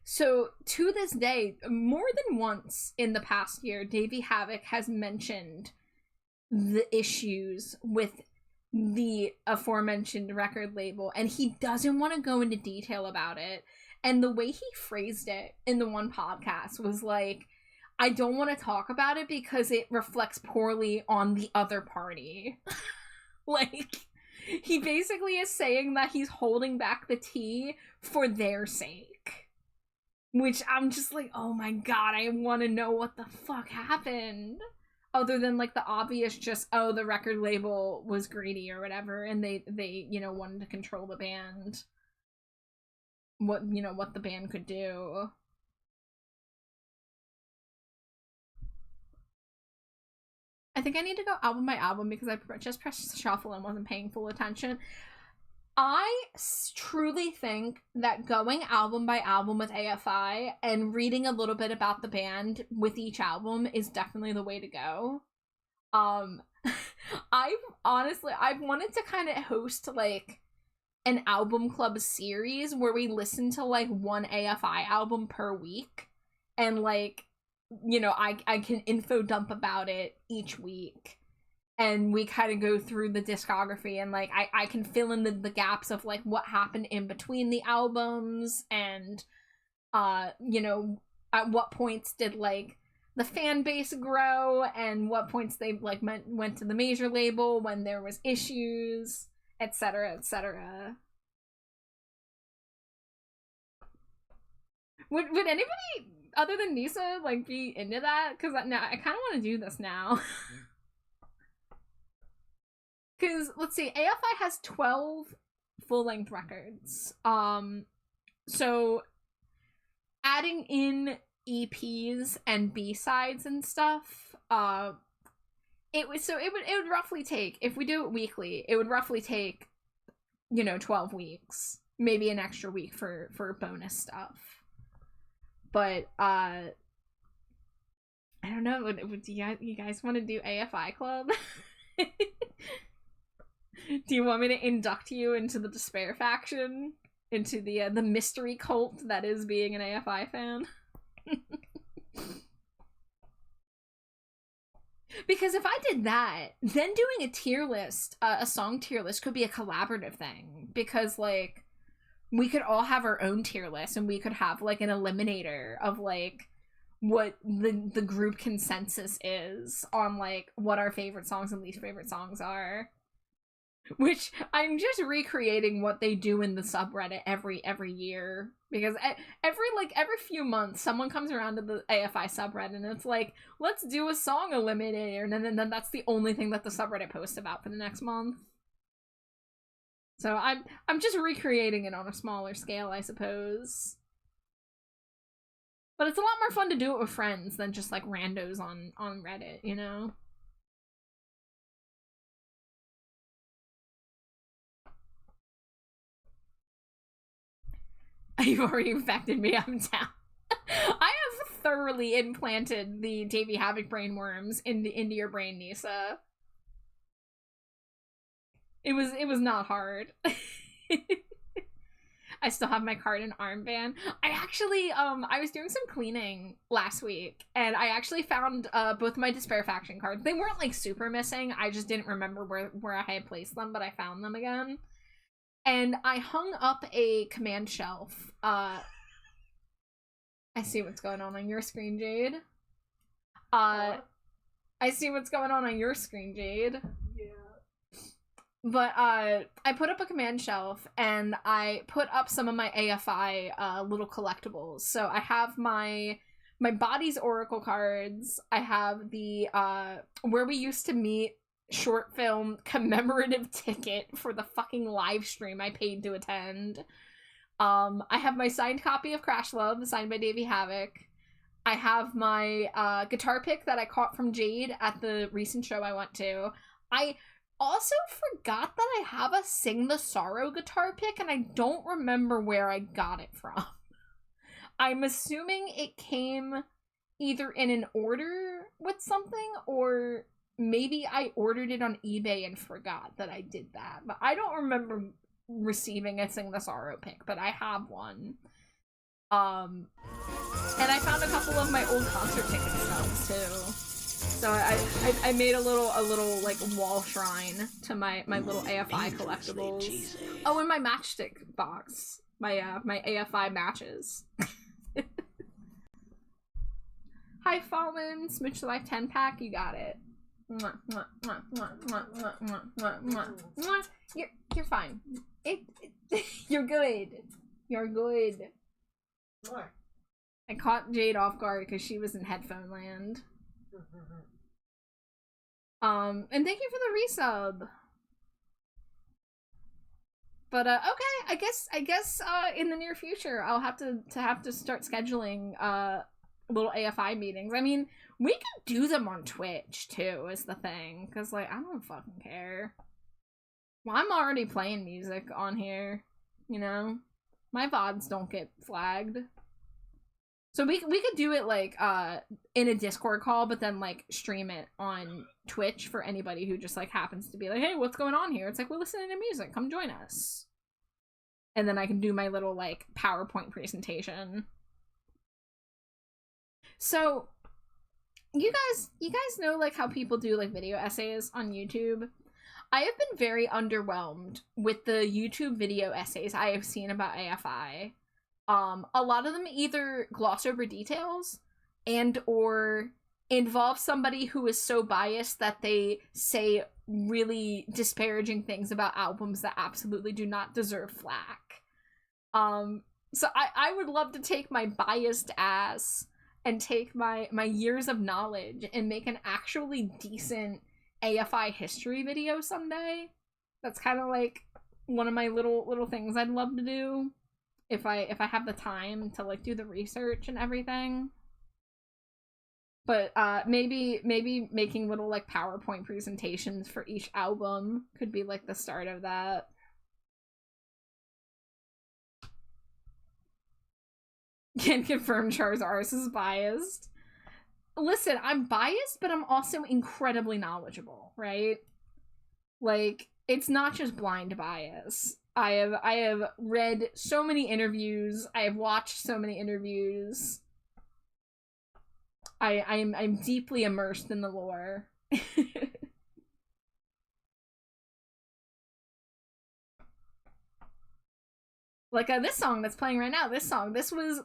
So to this day, more than once in the past year, Davey Havok has mentioned the issues with the aforementioned record label, and he doesn't want to go into detail about it. And the way he phrased it in the one podcast was like, I don't want to talk about it because it reflects poorly on the other party. Like, he basically is saying that he's holding back the tea for their sake. Which I'm just like, oh my god, I want to know what the fuck happened. Other than, like, the obvious just, oh, the record label was greedy or whatever, and they wanted to control the band. What the band could do. I think I need to go album by album because I just pressed shuffle and wasn't paying full attention. I truly think that going album by album with AFI and reading a little bit about the band with each album is definitely the way to go. Um, I've wanted to kind of host like an album club series where we listen to like one AFI album per week, and like, you know, I can info dump about it each week, and we kind of go through the discography, and like I can fill in the gaps of like what happened in between the albums, and you know, at what points did like the fan base grow, and what points they like went to the major label when there was issues, etc., etc. Would anybody other than Nisa like be into that? Because now I kind of want to do this now. Because let's see, AFI has 12 full-length records. So adding in EPs and B-sides and stuff, it would roughly take, if we do it weekly, it would roughly take, you know, 12 weeks, maybe an extra week for bonus stuff. But I don't know. Do you guys want to do AFI Club? Do you want me to induct you into the Despair faction, into the mystery cult that is being an AFI fan? Because if I did that, then doing a tier list, a song tier list, could be a collaborative thing. Because, like, we could all have our own tier list, and we could have, like, an eliminator of, like, what the group consensus is on, like, what our favorite songs and least favorite songs are. Which, I'm just recreating what they do in the subreddit every year. Because every few months, someone comes around to the AFI subreddit and it's like, let's do a song eliminator, and then that's the only thing that the subreddit posts about for the next month. So I'm just recreating it on a smaller scale, I suppose. But it's a lot more fun to do it with friends than just like randos on Reddit, you know? You've already infected me, I'm down. I have thoroughly implanted the Davey Havoc brainworms into your brain, Nisa. It was not hard. I still have my card and armband. I actually, I was doing some cleaning last week, and I actually found both my Despair faction cards. They weren't like super missing. I just didn't remember where I had placed them, but I found them again. And I hung up a command shelf. I see what's going on your screen, Jade. I see what's going on your screen, Jade. Yeah. But I put up a command shelf, and I put up some of my AFI little collectibles. So I have my Body's Oracle cards. I have the Where We Used to Meet short film commemorative ticket for the fucking live stream I paid to attend. I have my signed copy of Crash Love, signed by Davey Havoc. I have my guitar pick that I caught from Jade at the recent show I went to. I also forgot that I have a Sing the Sorrow guitar pick, and I don't remember where I got it from. I'm assuming it came either in an order with something, or maybe I ordered it on eBay and forgot that I did that. But I don't remember receiving a Sing the Sorrow pick, but I have one. And I found a couple of my old concert ticket stubs too. So I made a little like wall shrine to my little AFI collectibles. Oh, and my matchstick box. My my AFI matches. Hi Fallen, Smooch the Life 10 pack, you got it. You're fine. You're good. You're good. What? I caught Jade off guard because she was in headphone land. And thank you for the resub. But okay, I guess in the near future I'll have to start scheduling little AFI meetings. I mean, we could do them on Twitch too, is the thing, because like I don't fucking care. Well, I'm already playing music on here, you know. My VODs don't get flagged. So we could do it like in a Discord call, but then like stream it on Twitch for anybody who just like happens to be like, hey, what's going on here? It's like, we're listening to music. Come join us. And then I can do my little like PowerPoint presentation. So you guys know like how people do like video essays on YouTube? I have been very underwhelmed with the YouTube video essays I have seen about AFI. A lot of them either gloss over details and or involve somebody who is so biased that they say really disparaging things about albums that absolutely do not deserve flack. So I would love to take my biased ass and take my years of knowledge and make an actually decent AFI history video someday. That's kind of like one of my little things I'd love to do. If I have the time to like do the research and everything. But maybe making little like PowerPoint presentations for each album could be like the start of that. Can confirm Charizard's is biased. Listen, I'm biased, but I'm also incredibly knowledgeable, right? Like, it's not just blind bias. I have read so many interviews. I have watched so many interviews. I'm deeply immersed in the lore. Like this song that's playing right now. This was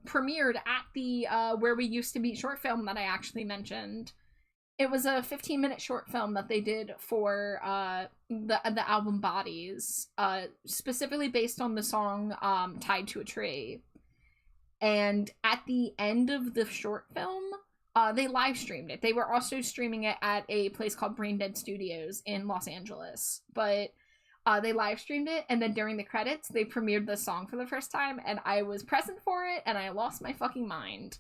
premiered at the Where We Used to Be short film that I actually mentioned. It was a 15-minute short film that they did for the album Bodies, specifically based on the song Tied to a Tree. And at the end of the short film, they live streamed it. They were also streaming it at a place called Brain Dead Studios in Los Angeles. But they live streamed it, and then during the credits, they premiered the song for the first time, and I was present for it, and I lost my fucking mind.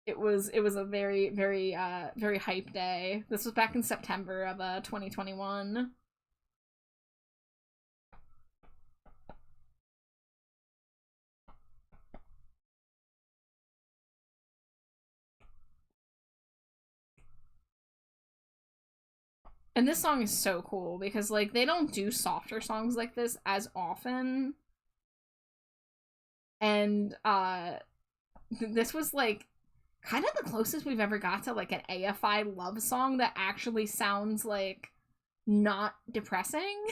It was a very, very, very hype day. This was back in September of 2021. And this song is so cool because like they don't do softer songs like this as often. And this was like kind of the closest we've ever got to like an AFI love song that actually sounds like not depressing.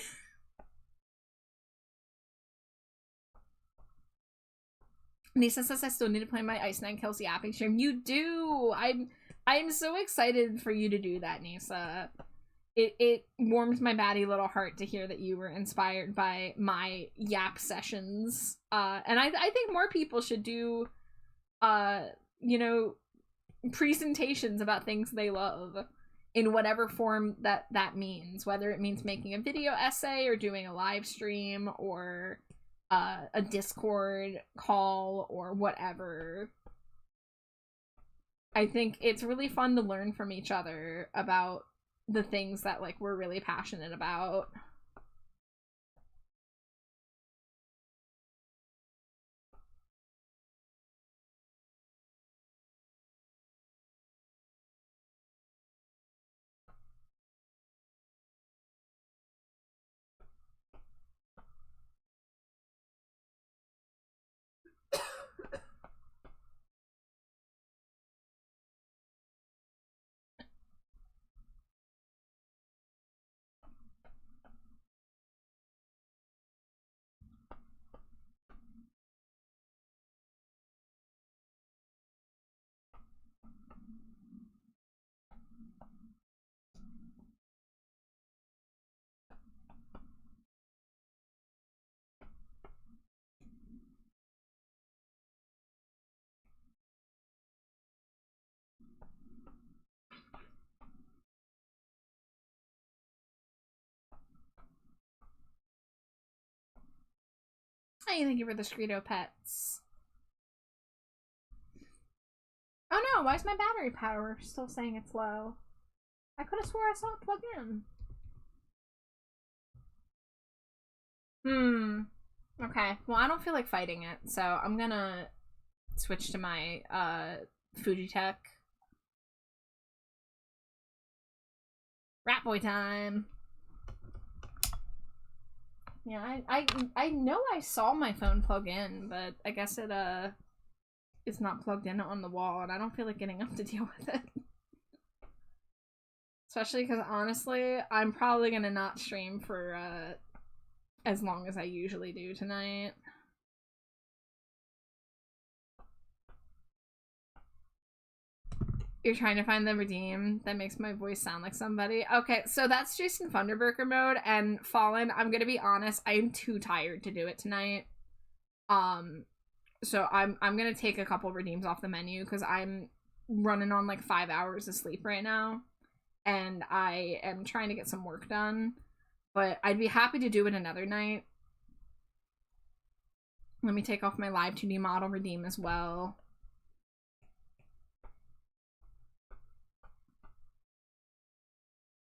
Nisa says I still need to play my Ice Nine Kills yapping stream. You do! I'm so excited for you to do that, Nisa. It warms my batty little heart to hear that you were inspired by my yap sessions. And I think more people should do you know, presentations about things they love in whatever form that means, whether it means making a video essay or doing a live stream or a Discord call or whatever. I think it's really fun to learn from each other about the things that like we're really passionate about. Hey, thank you for the Screedo pets. Oh no, why is my battery power still saying it's low? I could have swore I saw it plug in. Okay, well, I don't feel like fighting it, so I'm gonna switch to my Fujitech. Rat Boy time. Yeah, I know I saw my phone plug in, but I guess it is not plugged in on the wall, and I don't feel like getting up to deal with it. Especially because honestly, I'm probably gonna not stream for as long as I usually do tonight. You're trying to find the redeem. That makes my voice sound like somebody. Okay, so that's Jason Funderburker mode, and Fallen, I'm gonna be honest, I am too tired to do it tonight. So I'm gonna take a couple redeems off the menu because I'm running on like 5 hours of sleep right now, and I am trying to get some work done. But I'd be happy to do it another night. Let me take off my live 2D model redeem as well.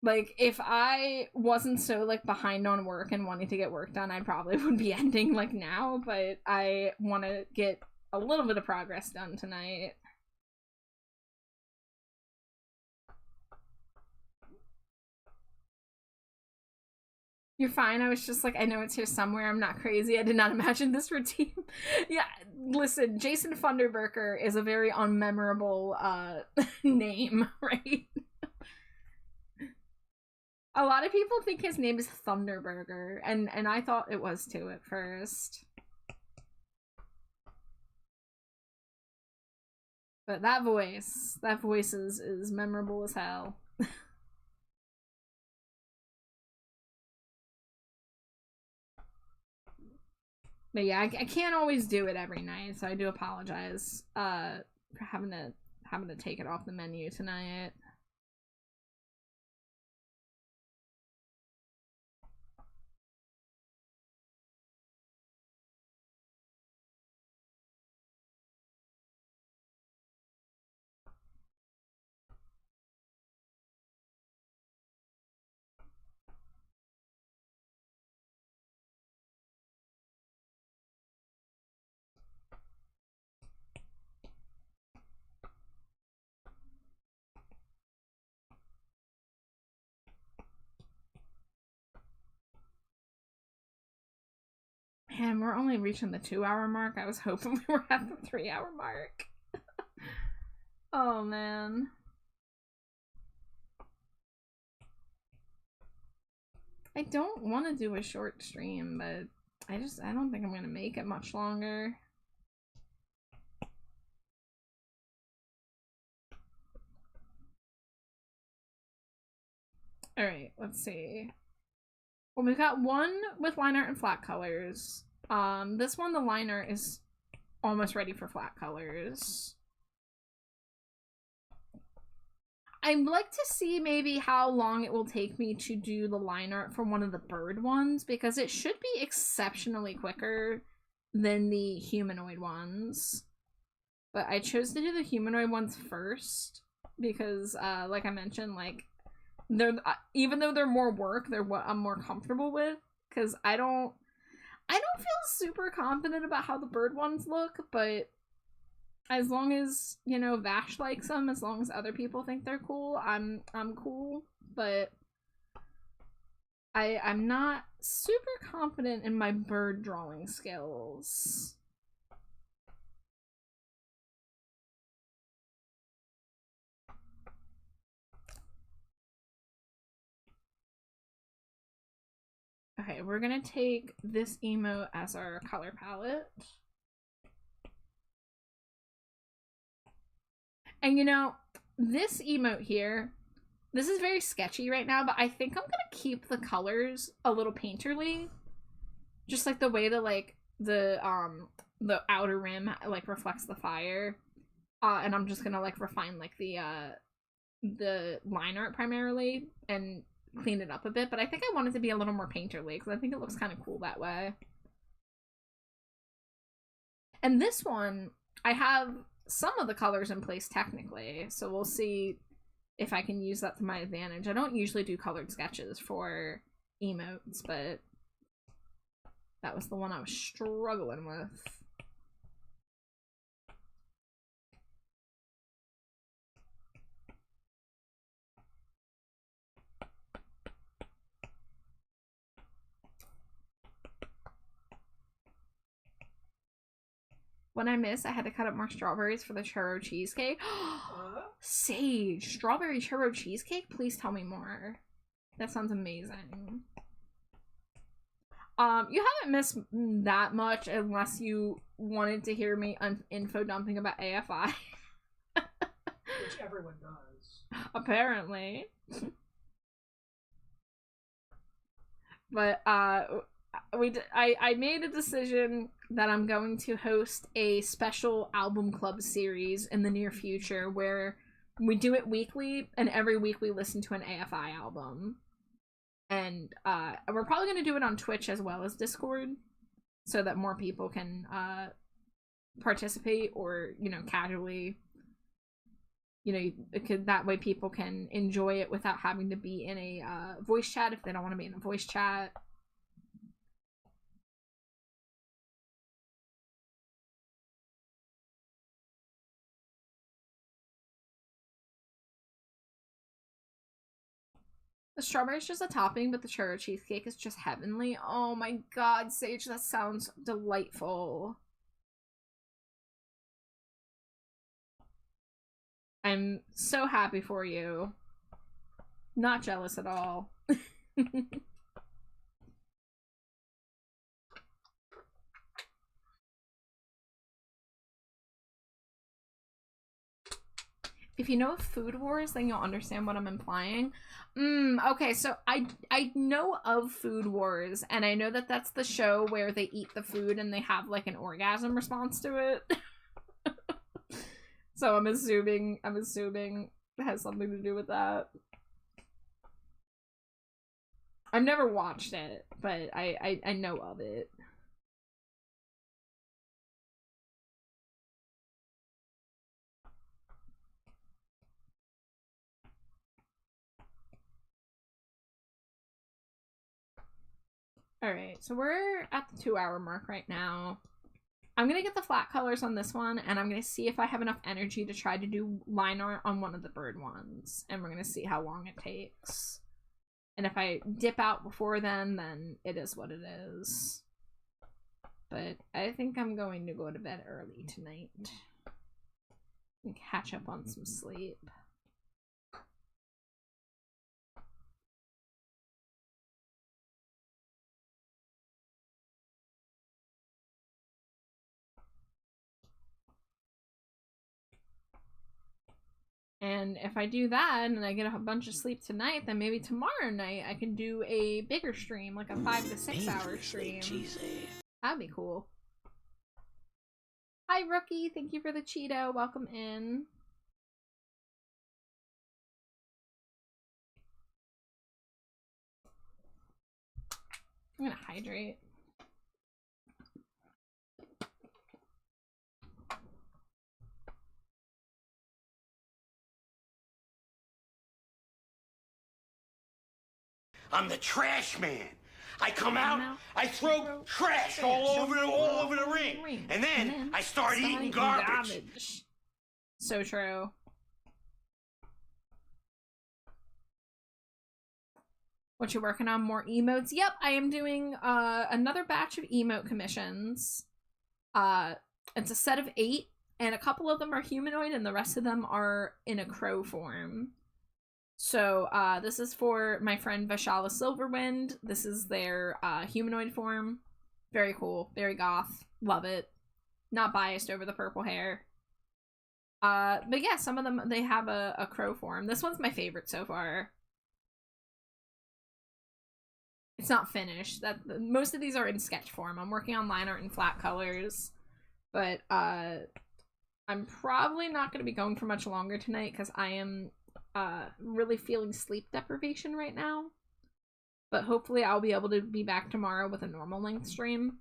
Like, if I wasn't so, like, behind on work and wanting to get work done, I probably would be ending, like, now, but I want to get a little bit of progress done tonight. You're fine. I was just like, I know it's here somewhere. I'm not crazy. I did not imagine this routine. Yeah, listen, Jason Funderburker is a very unmemorable name, right? A lot of people think his name is Thunderburger, and I thought it was too at first. But that voice is memorable as hell. But yeah, I can't always do it every night, so I do apologize for having to take it off the menu tonight. Man, we're only reaching the 2-hour mark. I was hoping we were at the 3-hour mark. Oh, man. I don't want to do a short stream, but I don't think I'm going to make it much longer. Alright, let's see. Well, we've got one with line art and flat colors. This one, the line art is almost ready for flat colors. I'd like to see maybe how long it will take me to do the line art for one of the bird ones, because it should be exceptionally quicker than the humanoid ones. But I chose to do the humanoid ones first because, like I mentioned, like, they're even though they're more work, they're what I'm more comfortable with, because I don't feel super confident about how the bird ones look, but as long as, you know, Vash likes them, as long as other people think they're cool, I'm cool. But I'm not super confident in my bird drawing skills. Okay, we're gonna take this emote as our color palette. And you know, this emote here, this is very sketchy right now, but I think I'm gonna keep the colors a little painterly. Just like the way that, like, the outer rim, like, reflects the fire. And I'm just gonna, like, refine, like, the line art primarily and clean it up a bit, but I think I want it to be a little more painterly because I think it looks kind of cool that way. And this one, I have some of the colors in place technically, so we'll see if I can use that to my advantage. I don't usually do colored sketches for emotes, but That was the one I was struggling with. When I missed, I had to cut up more strawberries for the churro cheesecake. Sage, strawberry churro cheesecake? Please tell me more. That sounds amazing. You haven't missed that much unless you wanted to hear me info dumping about AFI. Which everyone does. Apparently. But, I made a decision that I'm going to host a special album club series in the near future where we do it weekly, and every week we listen to an AFI album. And we're probably going to do it on Twitch as well as Discord so that more people can participate or, you know, casually, you know, that way people can enjoy it without having to be in a voice chat if they don't want to be in a voice chat. The strawberry is just a topping, but the churro cheesecake is just heavenly. Oh my god, Sage, that sounds delightful. I'm so happy for you. Not jealous at all. If you know of Food Wars, then you'll understand what I'm implying. Okay, so I know of Food Wars, and I know that that's the show where they eat the food and they have, like, an orgasm response to it. So I'm assuming it has something to do with that. I've never watched it, but I know of it. Alright, so we're at the 2-hour mark right now. I'm gonna get the flat colors on this one, and I'm gonna see if I have enough energy to try to do line art on one of the bird ones. And we're gonna see how long it takes. And if I dip out before then it is what it is. But I think I'm going to go to bed early tonight. And catch up on some sleep. And if I do that and I get a bunch of sleep tonight, then maybe tomorrow night I can do a bigger stream, like a 5 to 6 hour stream. That'd be cool. Hi, Rookie. Thank you for the Cheeto. Welcome in. I'm gonna hydrate. I'm the trash man. I come out, I throw trash all over the ring. And then I start eating garbage. So true. What you working on? More emotes? Yep, I am doing another batch of emote commissions. It's a set of 8, and a couple of them are humanoid, and the rest of them are in a crow form. So, this is for my friend Vashala Silverwind. This is their humanoid form. Very cool. Very goth. Love it. Not biased over the purple hair. But yeah, some of them, they have a crow form. This one's my favorite so far. It's not finished. Most of these are in sketch form. I'm working on line art and flat colors. But, I'm probably not going to be going for much longer tonight because I am really feeling sleep deprivation right now. But hopefully I'll be able to be back tomorrow with a normal length stream.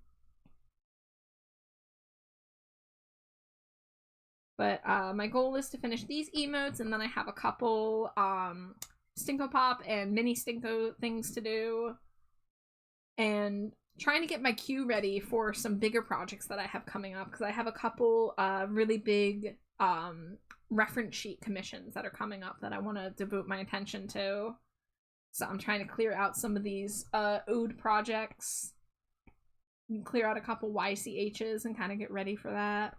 But my goal is to finish these emotes, and then I have a couple Stinko Pop and mini Stinko things to do. And trying to get my queue ready for some bigger projects that I have coming up, because I have a couple really big reference sheet commissions that are coming up that I want to devote my attention to. So I'm trying to clear out some of these OOD projects, clear out a couple YCHs and kind of get ready for that.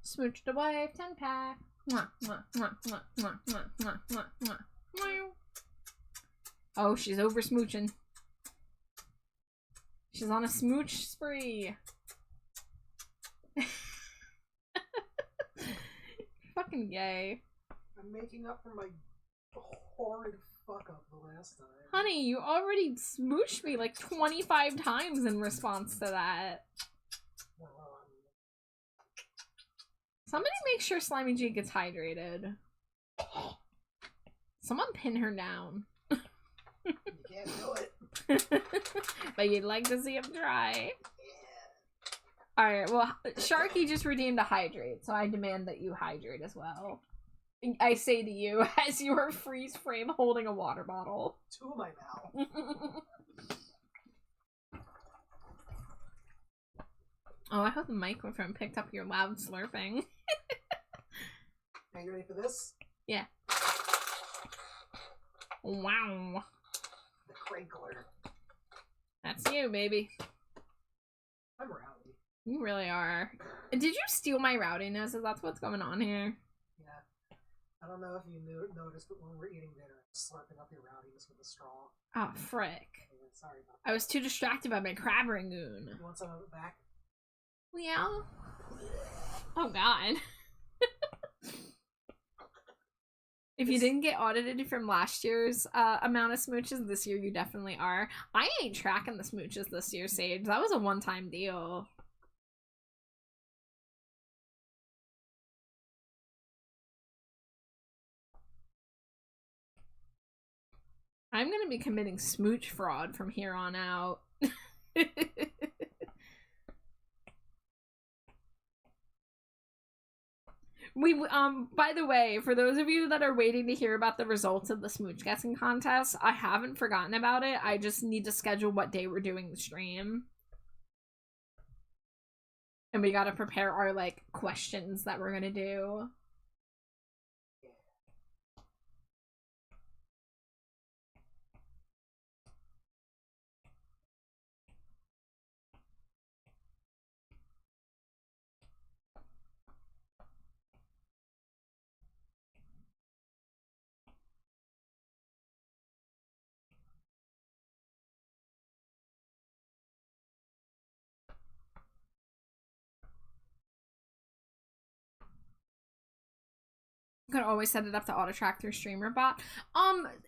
Smooch the wife 10-pack. Mwah, mwah, mwah, mwah, mwah, mwah, mwah, mwah, mwah. Meow. Oh, she's over smooching. She's on a smooch spree. Fucking gay. I'm making up for my horrid fuck up the last time. Honey, you already smooshed me like 25 times in response to that. Somebody make sure Slimy G gets hydrated. Someone pin her down. You can't do it. But you'd like to see him try. Yeah. Alright, well, Sharky just redeemed a hydrate, so I demand that you hydrate as well. I say to you, as your freeze frame holding a water bottle. Two of my mouth. Oh, I hope the microphone picked up your loud slurping. Are you ready for this? Yeah. Wow. The crinkler. That's you, baby. I'm rowdy. You really are. Did you steal my rowdiness? Is that what's going on here? Yeah. I don't know if you noticed, but when we're eating dinner, I'm slurping up your rowdiness with a straw. Oh, frick. Yeah, sorry about that. I was too distracted by my crab rangoon. You want some of it back? Yeah. Oh, God. If you didn't get audited from last year's amount of smooches, this year you definitely are. I ain't tracking the smooches this year, Sage. That was a one-time deal. I'm gonna be committing smooch fraud from here on out. By the way, for those of you that are waiting to hear about the results of the smooch guessing contest, I haven't forgotten about it. I just need to schedule what day we're doing the stream. And we gotta prepare our, like, questions that we're gonna do. Could always set it up to auto track through StreamerBot.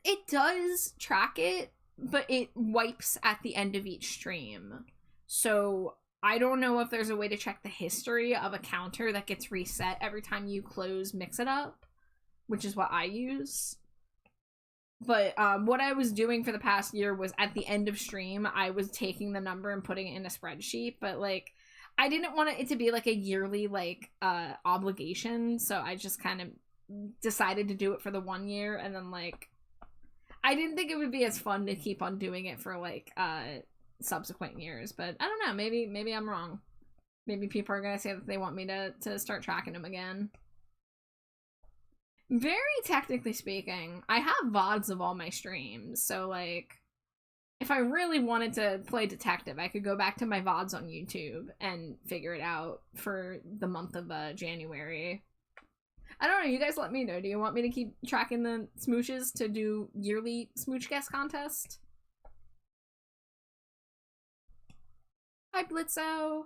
It does track it, but it wipes at the end of each stream. So I don't know if there's a way to check the history of a counter that gets reset every time you close Mix It Up, which is what I use. But what I was doing for the past year was at the end of stream, I was taking the number and putting it in a spreadsheet, but like I didn't want it to be like a yearly like obligation, so I just kind of decided to do it for the 1 year, and then like I didn't think it would be as fun to keep on doing it for like subsequent years, but I don't know, maybe I'm wrong. Maybe people are gonna say that they want me to start tracking them again. Very technically speaking, I have VODs of all my streams, so like if I really wanted to play detective, I could go back to my VODs on YouTube and figure it out for the month of January. I don't know, you guys let me know. Do you want me to keep tracking the smooches to do yearly smooch guess contest? Hi, Blitzo!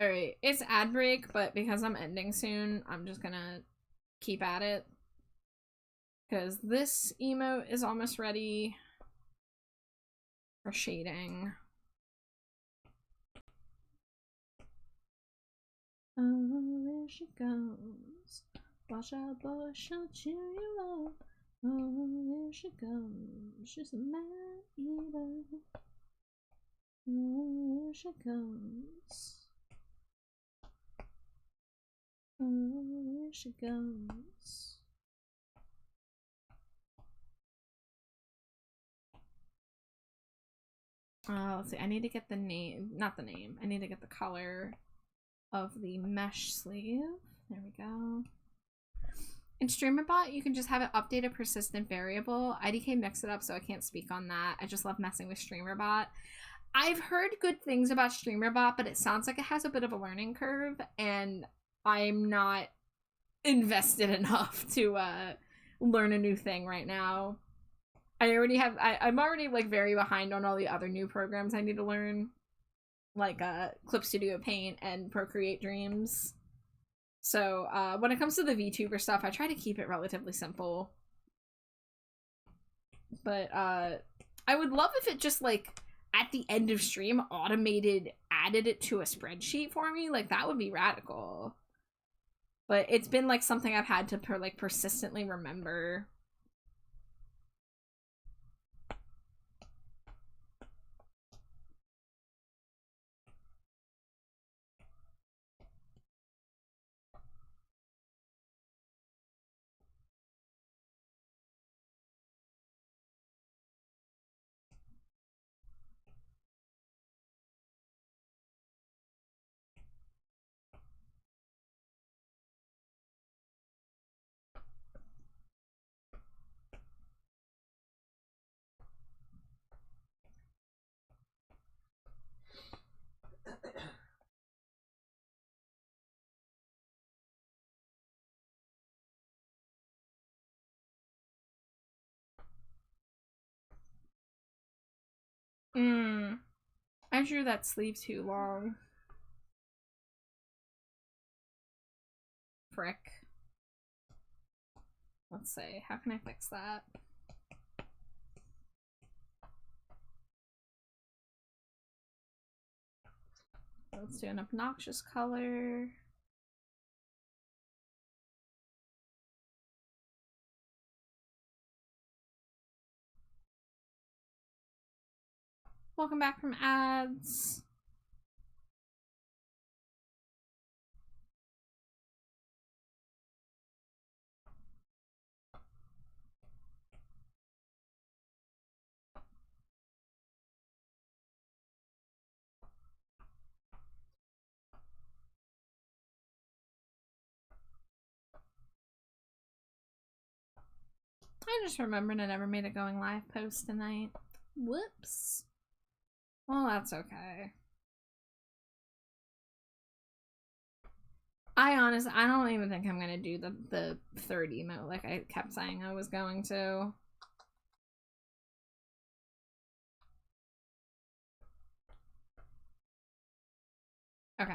Alright, it's ad break, but because I'm ending soon, I'm just gonna keep at it. Because this emote is almost ready for shading. Oh, there she goes. Watch out, boy, she'll cheer you up. Oh, there she goes. She's a man eater. Oh, there she goes. Oh, there she goes. Oh, let's see. I need to get the name. Not the name. I need to get the color of the mesh sleeve. There we go. In StreamerBot, you can just have it update a persistent variable. IDK mixed it up, so I can't speak on that. I just love messing with StreamerBot. I've heard good things about StreamerBot, but it sounds like it has a bit of a learning curve, and I'm not invested enough to learn a new thing right now. I'm already like very behind on all the other new programs I need to learn, like Clip Studio Paint and Procreate Dreams. So when it comes to the VTuber stuff, I try to keep it relatively simple. But I would love if it just like at the end of stream added it to a spreadsheet for me. Like that would be radical. But it's been like something I've had to persistently remember. I drew that sleeve too long. Frick. Let's see, how can I fix that? Let's do an obnoxious color. Welcome back from ads. I just remembered I never made a going live post tonight. Whoops. Well, that's okay. I don't even think I'm gonna do the third emote like I kept saying I was going to. Okay.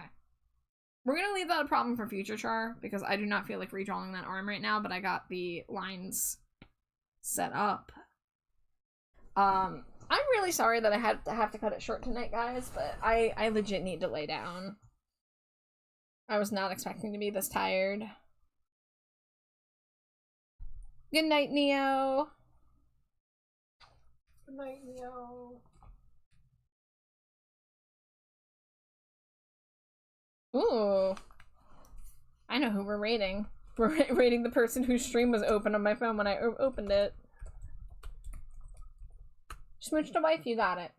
We're gonna leave that a problem for future char, because I do not feel like redrawing that arm right now, but I got the lines set up. I'm really sorry that I have to cut it short tonight, guys, but I legit need to lay down. I was not expecting to be this tired. Good night, Neo. Good night, Neo. Ooh. I know who we're rating. We're rating the person whose stream was open on my phone when I opened it. Smooch to wife, you got it.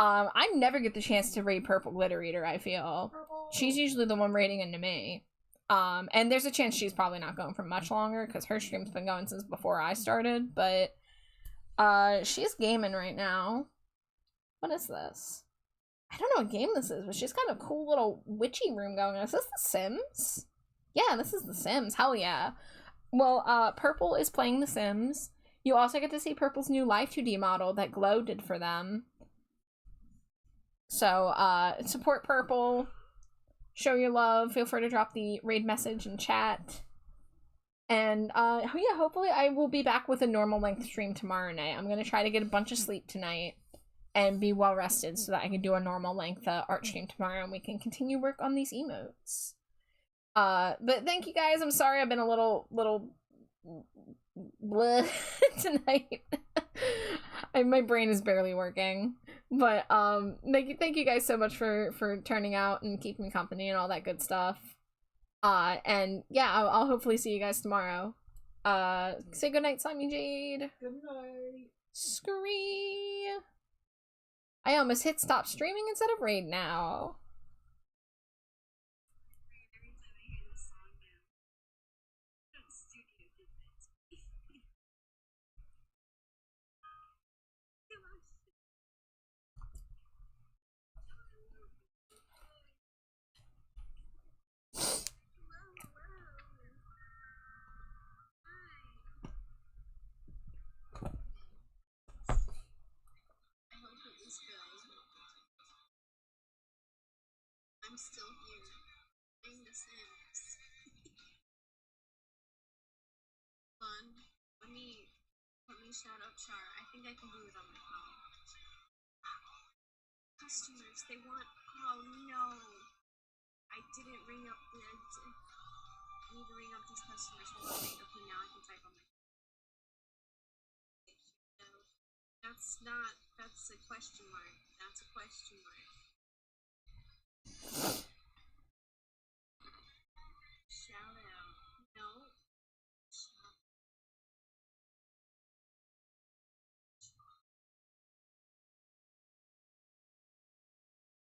I never get the chance to raid Purple Glitter Eater, I feel. Purple. She's usually the one raiding into me. And there's a chance she's probably not going for much longer, because her stream's been going since before I started, but, she's gaming right now. What is this? I don't know what game this is, but she's got a cool little witchy room going on. Is this The Sims? Yeah, this is The Sims. Hell yeah. Well, Purple is playing The Sims. You also get to see Purple's new Live 2D model that Glow did for them. So, support Purple. Show your love. Feel free to drop the raid message in chat. And, yeah, hopefully I will be back with a normal length stream tomorrow night. I'm gonna try to get a bunch of sleep tonight and be well rested so that I can do a normal length art stream tomorrow and we can continue work on these emotes. But thank you guys. I'm sorry I've been a little bleh tonight. My brain is barely working. But thank you guys so much for turning out and keeping me company and all that good stuff. And yeah, I'll hopefully see you guys tomorrow. Say goodnight, Slimy Jade. Good night. Scree. I almost hit stop streaming instead of raid now. I'm still here. Playing The Sims. Fun. Let me shout out Char. I think I can do it on my phone. Customers, they want. Oh no! I didn't ring up the. I need to ring up these customers. Hold on. Okay, now I can type on my. No, that's not. That's a question mark. That's a question mark.